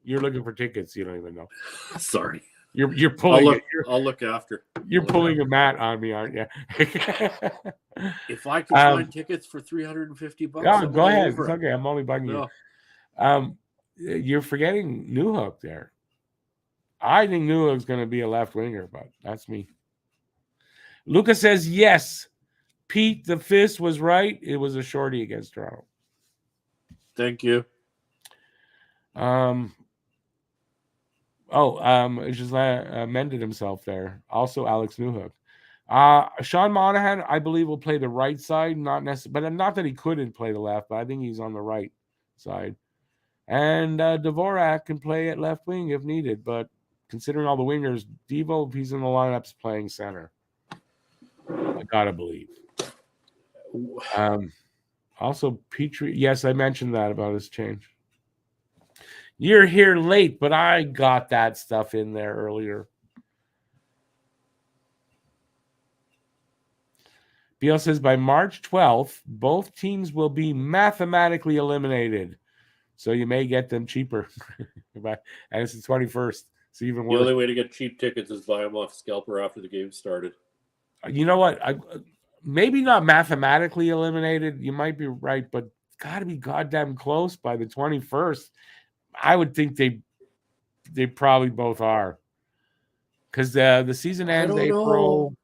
You're looking for tickets. You don't even know. Sorry. You're pulling. I'll look after. You're pulling a mat on me, aren't you? If I could find tickets for $350, yeah, go ahead. It's okay. I'm only bugging you. You're forgetting Newhook there. I think Newhook's going to be a left winger, but that's me. Lucas says yes. Pete the Fist was right. It was a shorty against Toronto. Thank you. Just amended himself there. Also, Alex Newhook. Sean Monahan, I believe, will play the right side, not necessarily, but not that he couldn't play the left, but I think he's on the right side. And Dvorak can play at left wing if needed, but considering all the wingers, Devo, if he's in the lineup, is playing center. I gotta believe. Also, Petrie, yes, I mentioned that about his change. You're here late, but I got that stuff in there earlier. BL says by March 12th, both teams will be mathematically eliminated. So you may get them cheaper. And it's the 21st. It's even worse. The only way to get cheap tickets is buy them off Scalper after the game started. You know what? maybe not mathematically eliminated. You might be right, but got to be goddamn close by the 21st. I would think they probably both are, because the season I ends don't April. know.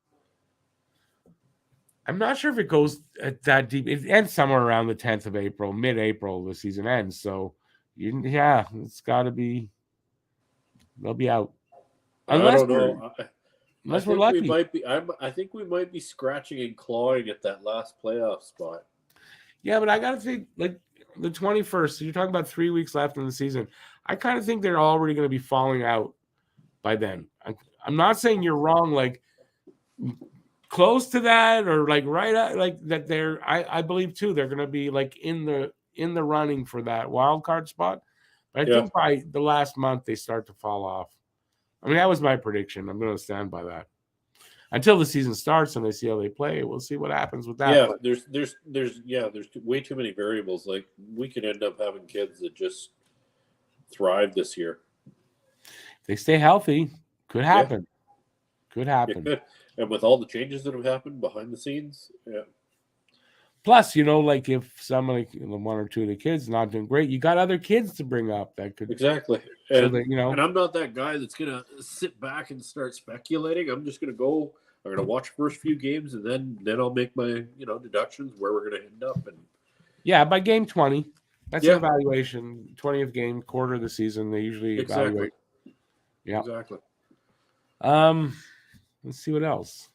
I'm not sure if it goes that deep. It ends somewhere around the 10th of April, mid-April. The season ends, so it's got to be. They'll be out I unless don't know. I we're think we lucky. might be. I think we might be scratching and clawing at that last playoff spot. Yeah, but I got to think like the 21st. So you're talking about 3 weeks left in the season. I kind of think they're already going to be falling out by then. I'm not saying you're wrong. Like close to that or like right at, like that. I believe too. They're going to be like in the running for that wild card spot. But I think by the last month they start to fall off. I mean, that was my prediction. I'm going to stand by that. Until the season starts and I see how they play, we'll see what happens with that. Yeah, But there's way too many variables. Like we could end up having kids that just thrive this year. if they stay healthy, could happen. Could happen. It could. And with all the changes that have happened behind the scenes, yeah. Plus, like if somebody, one or two of the kids not doing great, you got other kids to bring up that could Exactly. So And, that, and I'm not that guy that's gonna sit back and start speculating. I'm just gonna go. I'm gonna watch first few games and then I'll make my deductions where we're gonna end up. And yeah, by game 20, that's an evaluation. 20th game, quarter of the season, they usually evaluate. Yeah, exactly. Let's see what else.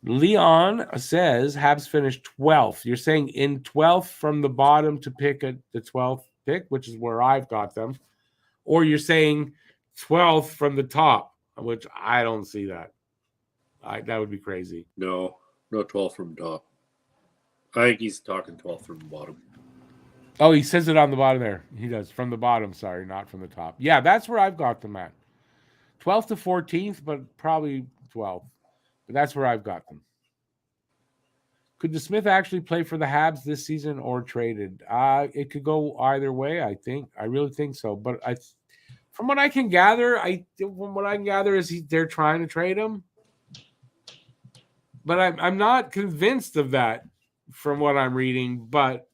Leon says Habs finished 12th. You're saying in 12th from the bottom to pick at the 12th pick, which is where I've got them. Or you're saying 12th from the top, which I don't see that. That would be crazy. No 12 from top. I think he's talking 12 from the bottom. Oh, he says it on the bottom there. He does. From the bottom, sorry, not from the top. Yeah, that's where I've got them at. 12th to 14th, but probably 12th. But that's where I've got them. Could the Smith actually play for the Habs this season or traded? It could go either way, I think. I really think so. But from what I can gather, is they're trying to trade him. But I'm not convinced of that from what I'm reading. But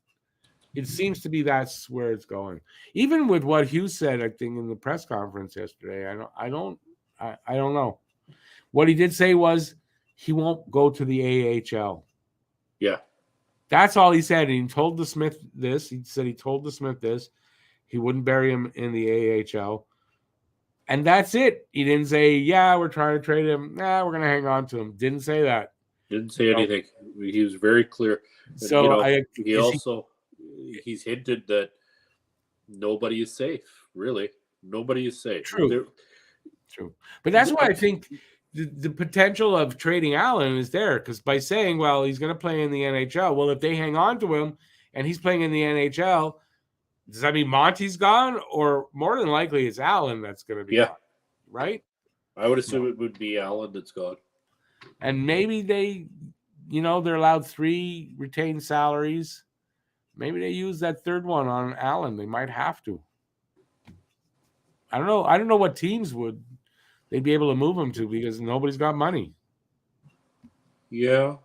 it seems to be that's where it's going. Even with what Hughes said, I think in the press conference yesterday, I don't know. What he did say was he won't go to the AHL. Yeah. That's all he said. And he told the Smith this. He said he told the Smith this. He wouldn't bury him in the AHL. And that's it. He didn't say, yeah, we're trying to trade him. Nah, we're going to hang on to him. Didn't say that. Didn't say anything. He was very clear. So he's hinted that nobody is safe, really. Nobody is safe. True. But that's why I think the potential of trading Allen is there, because by saying, well, he's going to play in the NHL. Well, if they hang on to him and he's playing in the NHL, does that mean Monty's gone? Or more than likely it's Allen that's going to be gone, right? I would assume it would be Allen that's gone. And maybe they're allowed 3 retained salaries. Maybe they use that third one on Allen. They might have to. I don't know. I don't know what teams they'd be able to move him to, because nobody's got money. Yeah.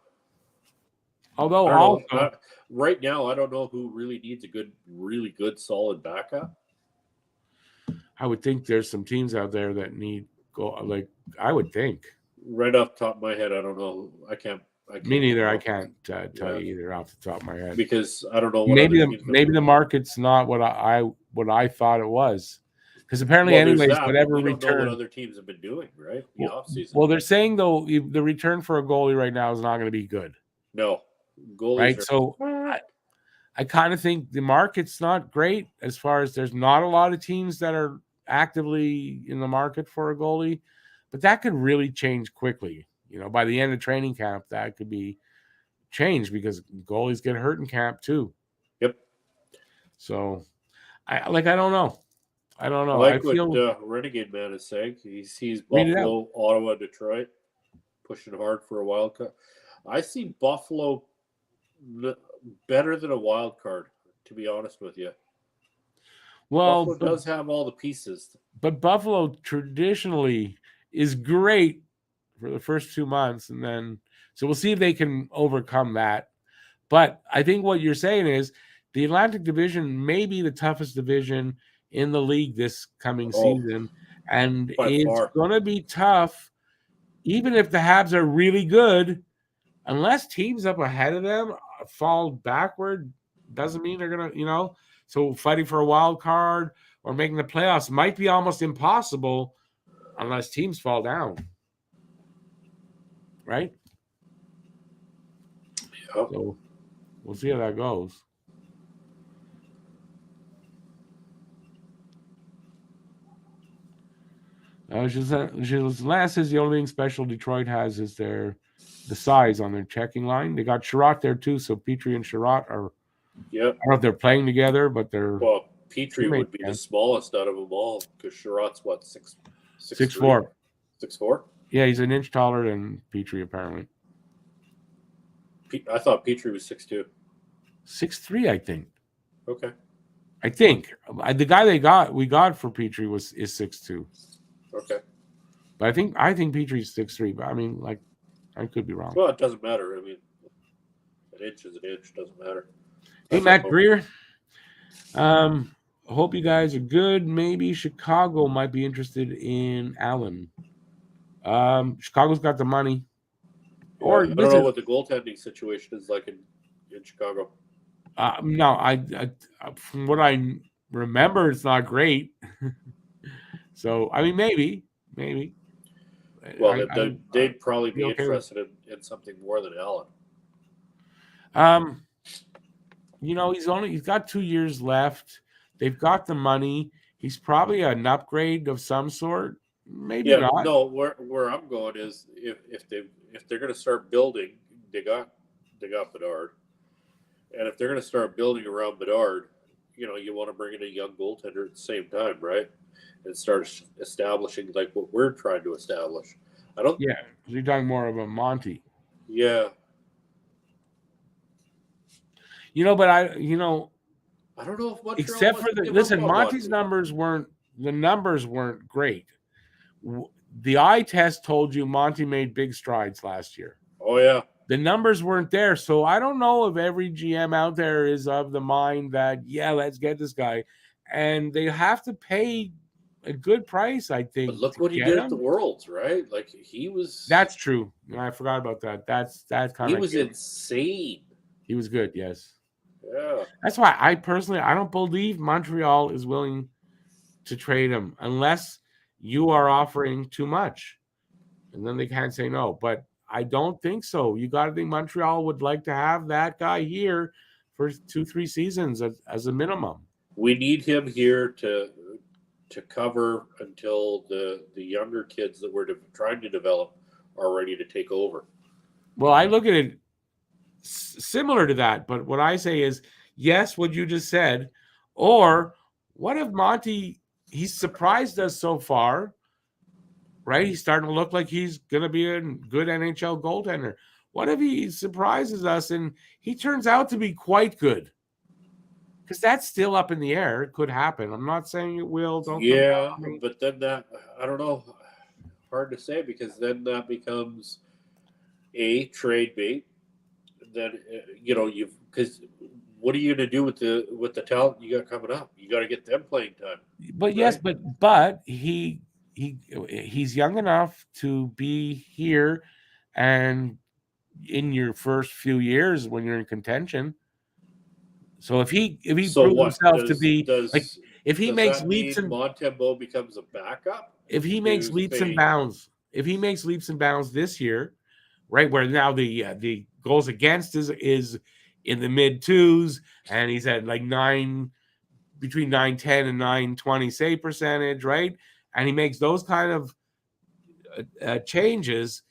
Although right now, I don't know who really needs a really good, solid backup. I would think there's some teams out there that need I would think. Right off the top of my head, I don't know. I can't. Me neither. I can't tell you either off the top of my head, because I don't know. Maybe the market's not what I thought it was. Because apparently, whatever return, what other teams have been doing, right? The offseason. Well, they're saying though the return for a goalie right now is not going to be good. No, goalies. Right, so I kind of think the market's not great as far as there's not a lot of teams that are actively in the market for a goalie, but that could really change quickly. By the end of training camp, that could be changed because goalies get hurt in camp too. Yep. So, I don't know. I don't know. I feel what Renegade Man is saying. He sees Buffalo, Ottawa, Detroit pushing hard for a wild card. I see Buffalo better than a wild card, to be honest with you. Well, Buffalo does have all the pieces. But Buffalo traditionally is great for the first 2 months and then So we'll see if they can overcome that. But I think what you're saying is the Atlantic Division may be the toughest division in the league this coming season. And by it's far. going to be tough, even if the Habs are really good, unless teams up ahead of them fall backward, doesn't mean they're going to, so fighting for a wild card or making the playoffs might be almost impossible unless teams fall down. Right? Yep. So we'll see how that goes. Last says the only thing special Detroit has is the size on their checking line. They got Sherratt there too, so Petrie and Sherratt are. Yep. I don't know if they're playing together, but they're. Well, Petrie would be the smallest out of them all because Sherratt's what 6'4". 6'4". Yeah, he's an inch taller than Petrie apparently. I thought Petrie was 6'2". 6'3", I think. Okay. I think the guy we got for Petrie is 6'2". Okay. But I think Petrie's 6'3", but I mean, like, I could be wrong. Well, it doesn't matter. I mean, an inch is an inch. Doesn't matter. Hey, Matt Greer. Hope you guys are good. Maybe Chicago might be interested in Allen. Chicago's got the money. Yeah, I don't know what the goaltending situation is like in Chicago. No, I from what I remember, it's not great. So, I mean, maybe. Well, they'd probably be interested in something more than Allen. He's got 2 years left. They've got the money. He's probably an upgrade of some sort. Maybe not. No, where I'm going is if they're going to start building, they got Bedard, and if they're going to start building around Bedard, you want to bring in a young goaltender at the same time, right? And start establishing like what we're trying to establish. Yeah, because you're talking more of a Monty. Yeah. But I don't know if Montreal except for Monty's numbers weren't great. The eye test told you Monty made big strides last year. Oh yeah. The numbers weren't there, so I don't know if every GM out there is of the mind that let's get this guy, and they have to pay a good price, I think. But look what he did at the Worlds, right? Like he was. That's true. I forgot about that. That's kind of. He was insane. He was good. Yes. Yeah. That's why I don't believe Montreal is willing to trade him unless you are offering too much, and then they can't say no. But I don't think so. You got to think Montreal would like to have that guy here for 2-3 seasons as a minimum. We need him here to cover until the younger kids that we're trying to develop are ready to take over. Well, I look at it similar to that, but what I say is, yes, what you just said, or what if Monty, he's surprised us so far, right? He's starting to look like he's going to be a good NHL goaltender. What if he surprises us and he turns out to be quite good? Because that's still up in the air. It could happen. I'm not saying it will. But then that, I don't know, hard to say because then that becomes a trade bait. Then because what are you going to do with the talent you got coming up? You got to get them playing time. But right? Yes, but he's young enough to be here, and in your first few years when you're in contention. So if he proves himself to be if he makes leaps and Montembeault becomes a backup, if he makes leaps and bounds this year, right where now the goals against is in the mid 2s and he's at like between 910 and 920 save percentage, right? And he makes those kind of changes.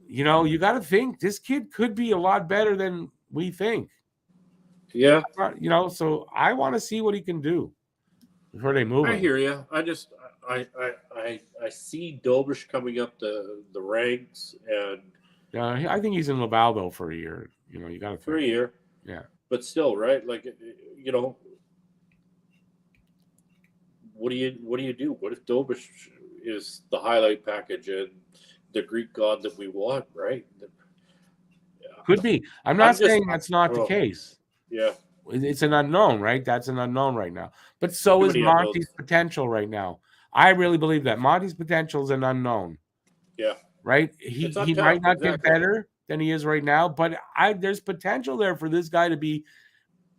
You got to think this kid could be a lot better than we think. Yeah. So I want to see what he can do before they move him. I hear you. I just I see Dobish coming up the ranks, and I think he's in Laval though for a year. You got to for a year. Yeah. But still, right? Like what do you do? What if Dobish is the highlight package and the Greek god that we want, right? Could be. I'm not saying that's not the case. Yeah. It's an unknown, right? That's an unknown right now. But so Too is many Monty's unknowns. potential right now. I really believe that Monty's potential is an unknown. Yeah. Right? It's He untapped, might not exactly. get better than he is right now, but there's potential there for this guy to be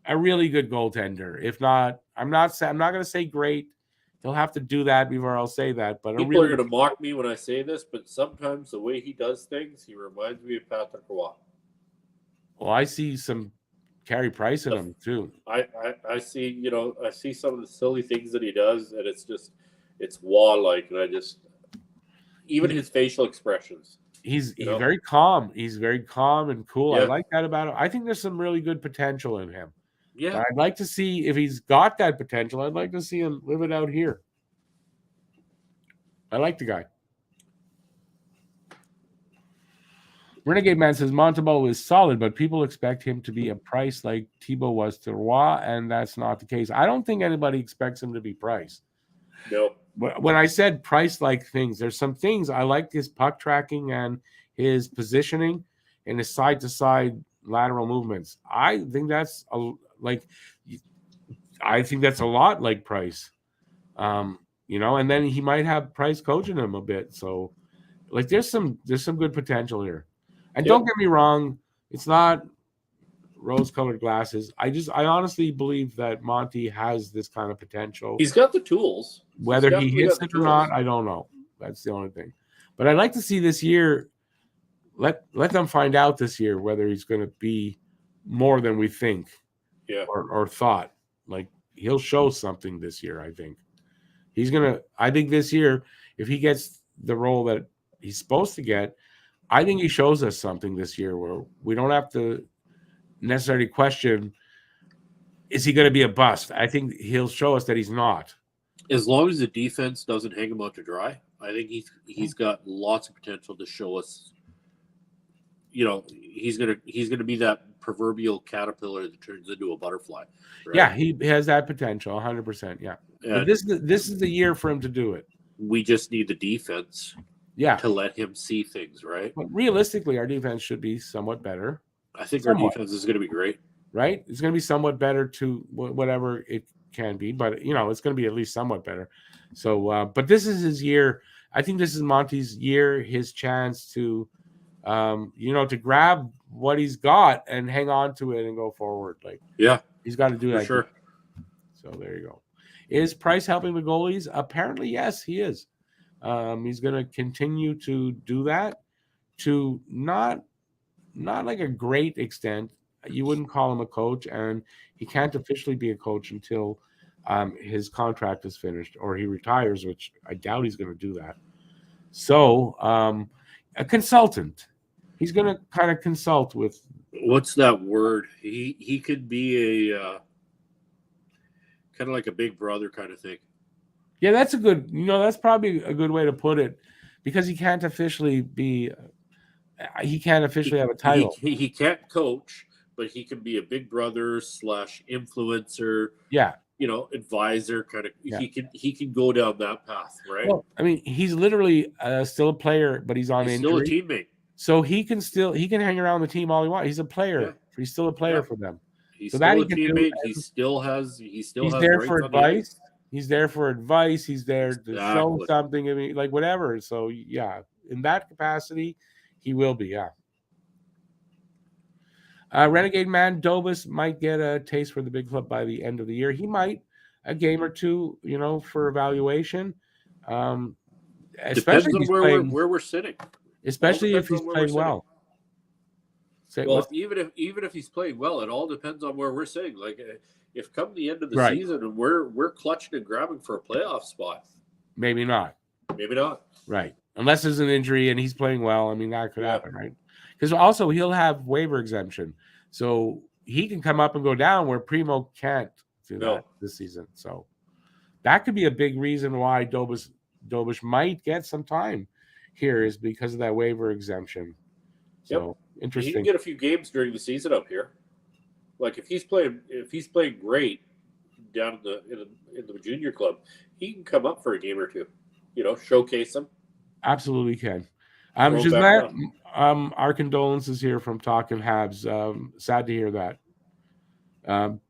a really good goaltender. If not, I'm not going to say great. He'll have to do that before I'll say that. But People are going to mock me when I say this, but sometimes the way he does things, he reminds me of Patrick Roy. Well, I see some Carey Price in him too. I see, I see some of the silly things that he does, and it's Waugh-like, and even his facial expressions. He's very calm. He's very calm and cool. Yeah. I like that about him. I think there's some really good potential in him. Yeah. But I'd like to see if he's got that potential. I'd like to see him live it out here. I like the guy. Renegade Man says Montembeault is solid, but people expect him to be a Price like Thibault was to Roy, and that's not the case. I don't think anybody expects him to be Price. No. When I said Price-like things, there's some things I like his puck tracking and his positioning and his side-to-side lateral movements. I think that's a lot like Price. And then he might have Price coaching him a bit. So, there's some good potential here. And Don't get me wrong, it's not rose-colored glasses. I honestly believe that Monty has this kind of potential. He's got the tools. Whether he hits it or not, I don't know. That's the only thing. But I'd like to see this year. Let them find out this year whether he's going to be more than we think, or thought. Like, he'll show something this year. I think he's gonna. I think this year, if he gets the role that he's supposed to get, I think he shows us something this year where we don't have to necessarily question, is he going to be a bust? I think he'll show us that he's not. As long as the defense doesn't hang him out to dry, I think he's got lots of potential to show us. He's gonna be that proverbial caterpillar that turns into a butterfly. Right? Yeah, he has that potential, 100%. Yeah, but this is the year for him to do it. We just need the defense. Yeah, to let him see things, right? But realistically, our defense should be somewhat better. I think our defense is going to be great. Right? It's going to be somewhat better to whatever it can be, but it's going to be at least somewhat better. So, but this is his year. I think this is Monty's year, his chance to, to grab what he's got and hang on to it and go forward. He's got to do that. Sure. So there you go. Is Price helping the goalies? Apparently, yes, he is. He's going to continue to do that to not like a great extent. You wouldn't call him a coach, and he can't officially be a coach until his contract is finished or he retires, which I doubt he's going to do that. So, a consultant. He's going to kind of consult with. What's that word? He could be a kind of like a big brother kind of thing. Yeah, that's a good. That's probably a good way to put it, because he can't officially be. He can't officially have a title. He can't coach, but he can be a big brother / influencer. Yeah. Advisor kind of. Yeah. He can go down that path, right? Well, I mean, he's literally still a player, but he's on injury. Still a teammate. So he can hang around the team all he wants. He's a player. Yeah. He's still a player for them. He's still a teammate. He's there for advice. He's there for advice. He's there to show something. I mean, like whatever. So yeah, in that capacity, he will be. Yeah. Renegade Man Dobus might get a taste for the big club by the end of the year. He might, a game or two, for evaluation. Especially depends on where we're sitting. Especially if he's playing well. Even if he's playing well, it all depends on where we're sitting. Like, if come the end of the season and we're clutching and grabbing for a playoff spot, maybe not. Right. Unless there's an injury and he's playing well. I mean, that could happen, right? Because also he'll have waiver exemption, so he can come up and go down where Primo can't do that this season. So that could be a big reason why Dobus might get some time here, is because of that waiver exemption. So interesting. He can get a few games during the season up here. Like if he's playing great down in the junior club, he can come up for a game or two. Showcase him. Absolutely can. Our condolences here from Talking Habs. Sad to hear that.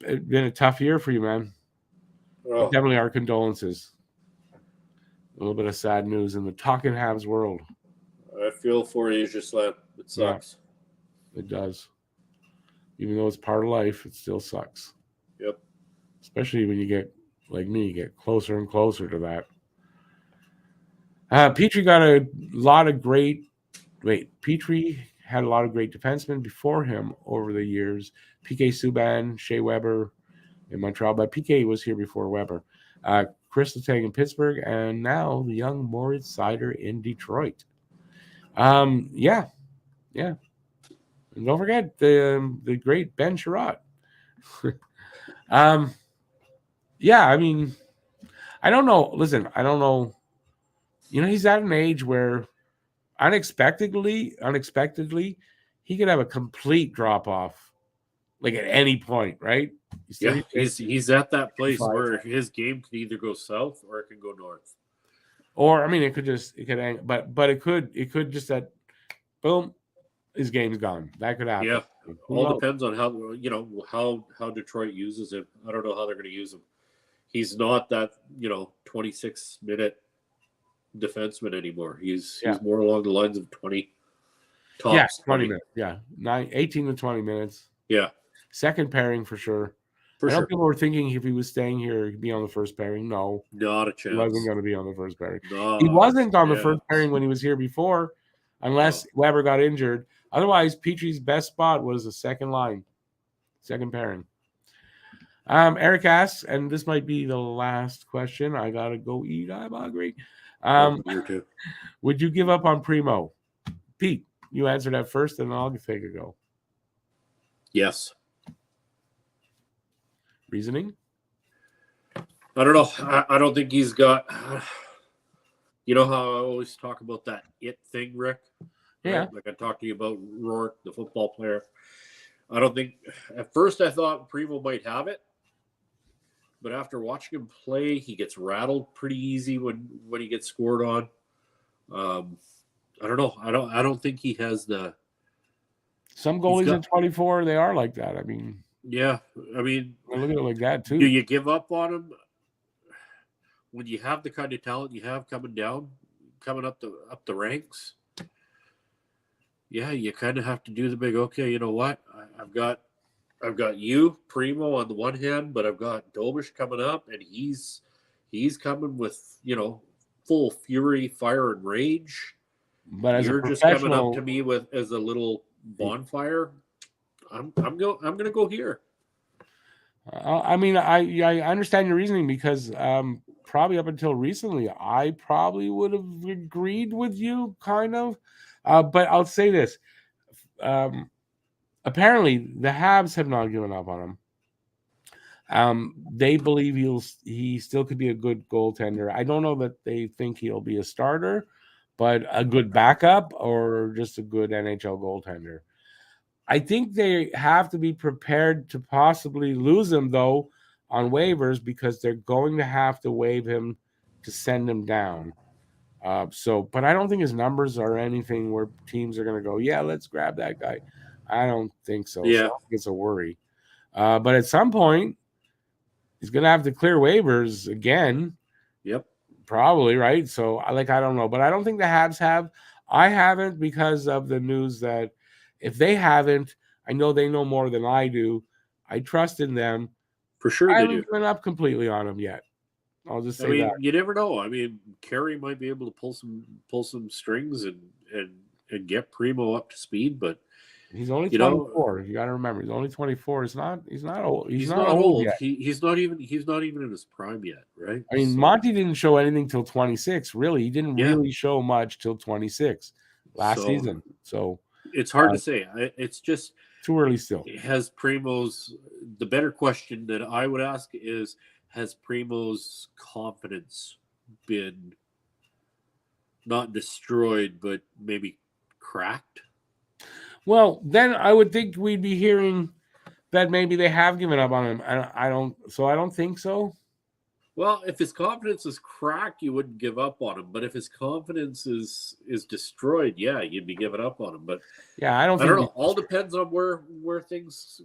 It's been a tough year for you, man. Oh, Definitely our condolences. A little bit of sad news in the Talking Habs world. I feel for you, Gisela. It sucks. Yeah, it does. Even though it's part of life, it still sucks. Yep. Especially when you get, like me, get closer and closer to that. Petrie got a lot of great. Petrie had a lot of great defensemen before him over the years. PK Subban, Shea Weber in Montreal, but PK was here before Weber. Chris Letang in Pittsburgh, and now the young Moritz Seider in Detroit. Yeah. And don't forget the great Ben Sherratt. Yeah, I mean, I don't know. Listen, I don't know. He's at an age where unexpectedly, he could have a complete drop off, like at any point, right? He's at that place where his game could either go south or it can go north. Or I mean, it could hang, but it could just that, boom, his game's gone. That could happen. Yeah, all depends on how Detroit uses him. I don't know how they're going to use him. He's not that 26-minute defenseman anymore. He's more along the lines of 20 tops. Yeah, 20 minutes. Yeah, 18 to 20 minutes. Yeah, second pairing for sure. I know people were thinking if he was staying here, he'd be on the first pairing. No, not a chance. He wasn't going to be on the first pairing. He wasn't on the first pairing when he was here before, unless Weber got injured. Otherwise, Petrie's best spot was the second line, second pairing. Eric asks, and this might be the last question. I gotta go eat. I'm hungry. Would you give up on Primo? Pete, you answer that first, and then I'll take a go. Yes. Reasoning? I don't know. I don't think he's got. You know how I always talk about that it thing, Rick? Yeah. Right? Like I talked to you about Rourke, the football player. I don't think. At first, I thought Primo might have it, but after watching him play, he gets rattled pretty easy when he gets scored on. I don't know. I don't think he has the. Some goalies at 24, they are like that. I mean. Yeah, I mean, I look at it like that too. Do you give up on him when you have the kind of talent you have coming up the ranks? Yeah, you kind of have to do the big. Okay, you know what? I've got you, Primo, on the one hand, but I've got Dobish coming up, and he's coming with full fury, fire, and rage. But as you're just coming up to me as a little bonfire. I'm gonna go here. I mean, I understand your reasoning because probably up until recently, I probably would have agreed with you, kind of. But I'll say this: apparently, the Habs have not given up on him. They believe he still could be a good goaltender. I don't know that they think he'll be a starter, but a good backup or just a good NHL goaltender. I think they have to be prepared to possibly lose him, though, on waivers because they're going to have to waive him to send him down. But I don't think his numbers are anything where teams are going to go, yeah, let's grab that guy. I don't think so. Yeah. So I think it's a worry. But at some point, he's going to have to clear waivers again. Yep. Probably, right? So, I don't know. But I don't think the Habs have. I haven't because of the news that if they haven't, I know they know more than I do. I trust in them. For sure, I haven't given up completely on them yet. I'll just say that. You never know. I mean, Carey might be able to pull some strings and get Primo up to speed, but he's only 24. You got to remember, he's only 24. He's not old. He's not old yet. He's not even in his prime yet, right? I mean, Monty didn't show anything till 26. Really, he didn't really show much till 26 last season. So. It's hard to say. It's just too early still. Has Primo's – the better question that I would ask is, has Primo's confidence been not destroyed but maybe cracked? Well, then I would think we'd be hearing that maybe they have given up on him. I don't think so. Well, if his confidence is cracked, you wouldn't give up on him. But if his confidence is destroyed, yeah, you'd be giving up on him. But Yeah, I don't I don't think know. All depends on where things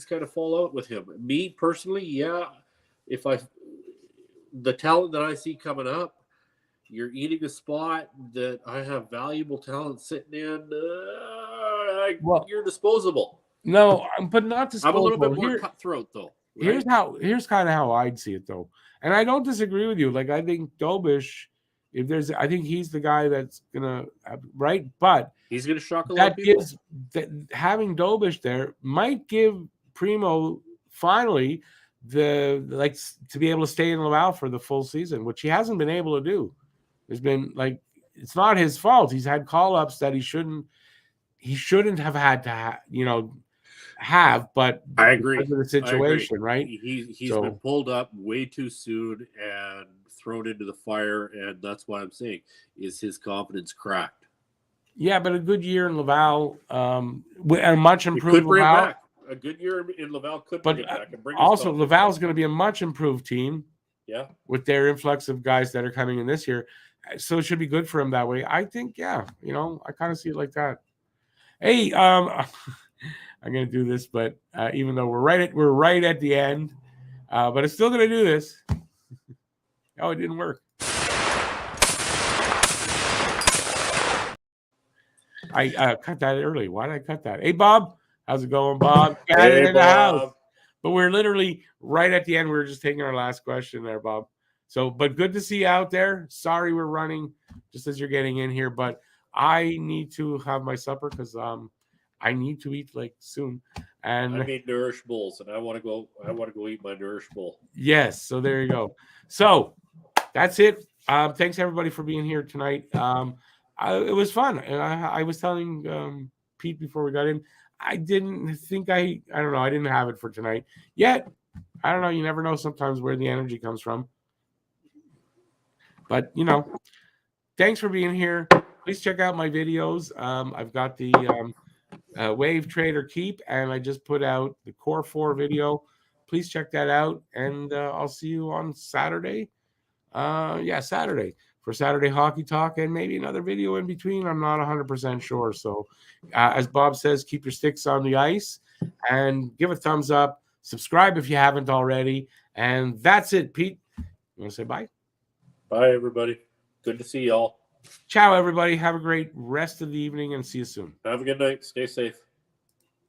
kind of fall out with him. Me personally, yeah. If the talent that I see coming up, you're eating a spot that I have valuable talent sitting in. well, You're disposable. no, but not I'm a disposable. little bit more cutthroat, though. Right? Here's kind of how I'd see it though, and I don't disagree with you. Like I think Dobish, I think he's the guy that's gonna right, but he's gonna shock a lot of people. Having Dobish there might give Primo finally to be able to stay in Laval for the full season, which he hasn't been able to do. There's been it's not his fault. He's had call ups that he shouldn't have had to but I agree because of the situation, right? He's been pulled up way too soon and thrown into the fire, and that's why I'm saying, is his confidence cracked? Yeah, but a good year in Laval, and a much improved Laval. Back. A good year in Laval could bring it back. And bring also, Laval's going to be a much improved team. Yeah, with their influx of guys that are coming in this year, so it should be good for him that way. I think, I kind of see it like that. Hey, I'm going to do this, but even though we're right at the end, but I'm still going to do this. Oh, it didn't work. I cut that early. Why did I cut that? Hey, Bob, how's it going, Bob? Got it in the house. But we're literally right at the end. We were just taking our last question there, Bob. So, but good to see you out there. Sorry we're running just as you're getting in here, but I need to have my supper because I need to eat soon. And I made Nourish Bowls, and I want to go eat my Nourish Bowl. Yes, so there you go. So that's it. Thanks everybody for being here tonight. It was fun, and I was telling Pete before we got in, I didn't think I don't know, I didn't have it for tonight yet. I don't know. You never know sometimes where the energy comes from. But thanks for being here. Please check out my videos. I've got the Wave Trader Keep, and I just put out the Core 4 video. Please check that out, and I'll see you on Saturday. Saturday for Saturday Hockey Talk, and maybe another video in between. I'm not 100% sure. So, as Bob says, keep your sticks on the ice and give a thumbs up. Subscribe if you haven't already. And that's it, Pete. You want to say bye? Bye, everybody. Good to see y'all. Ciao, everybody. Have a great rest of the evening and see you soon. Have a good night. Stay safe.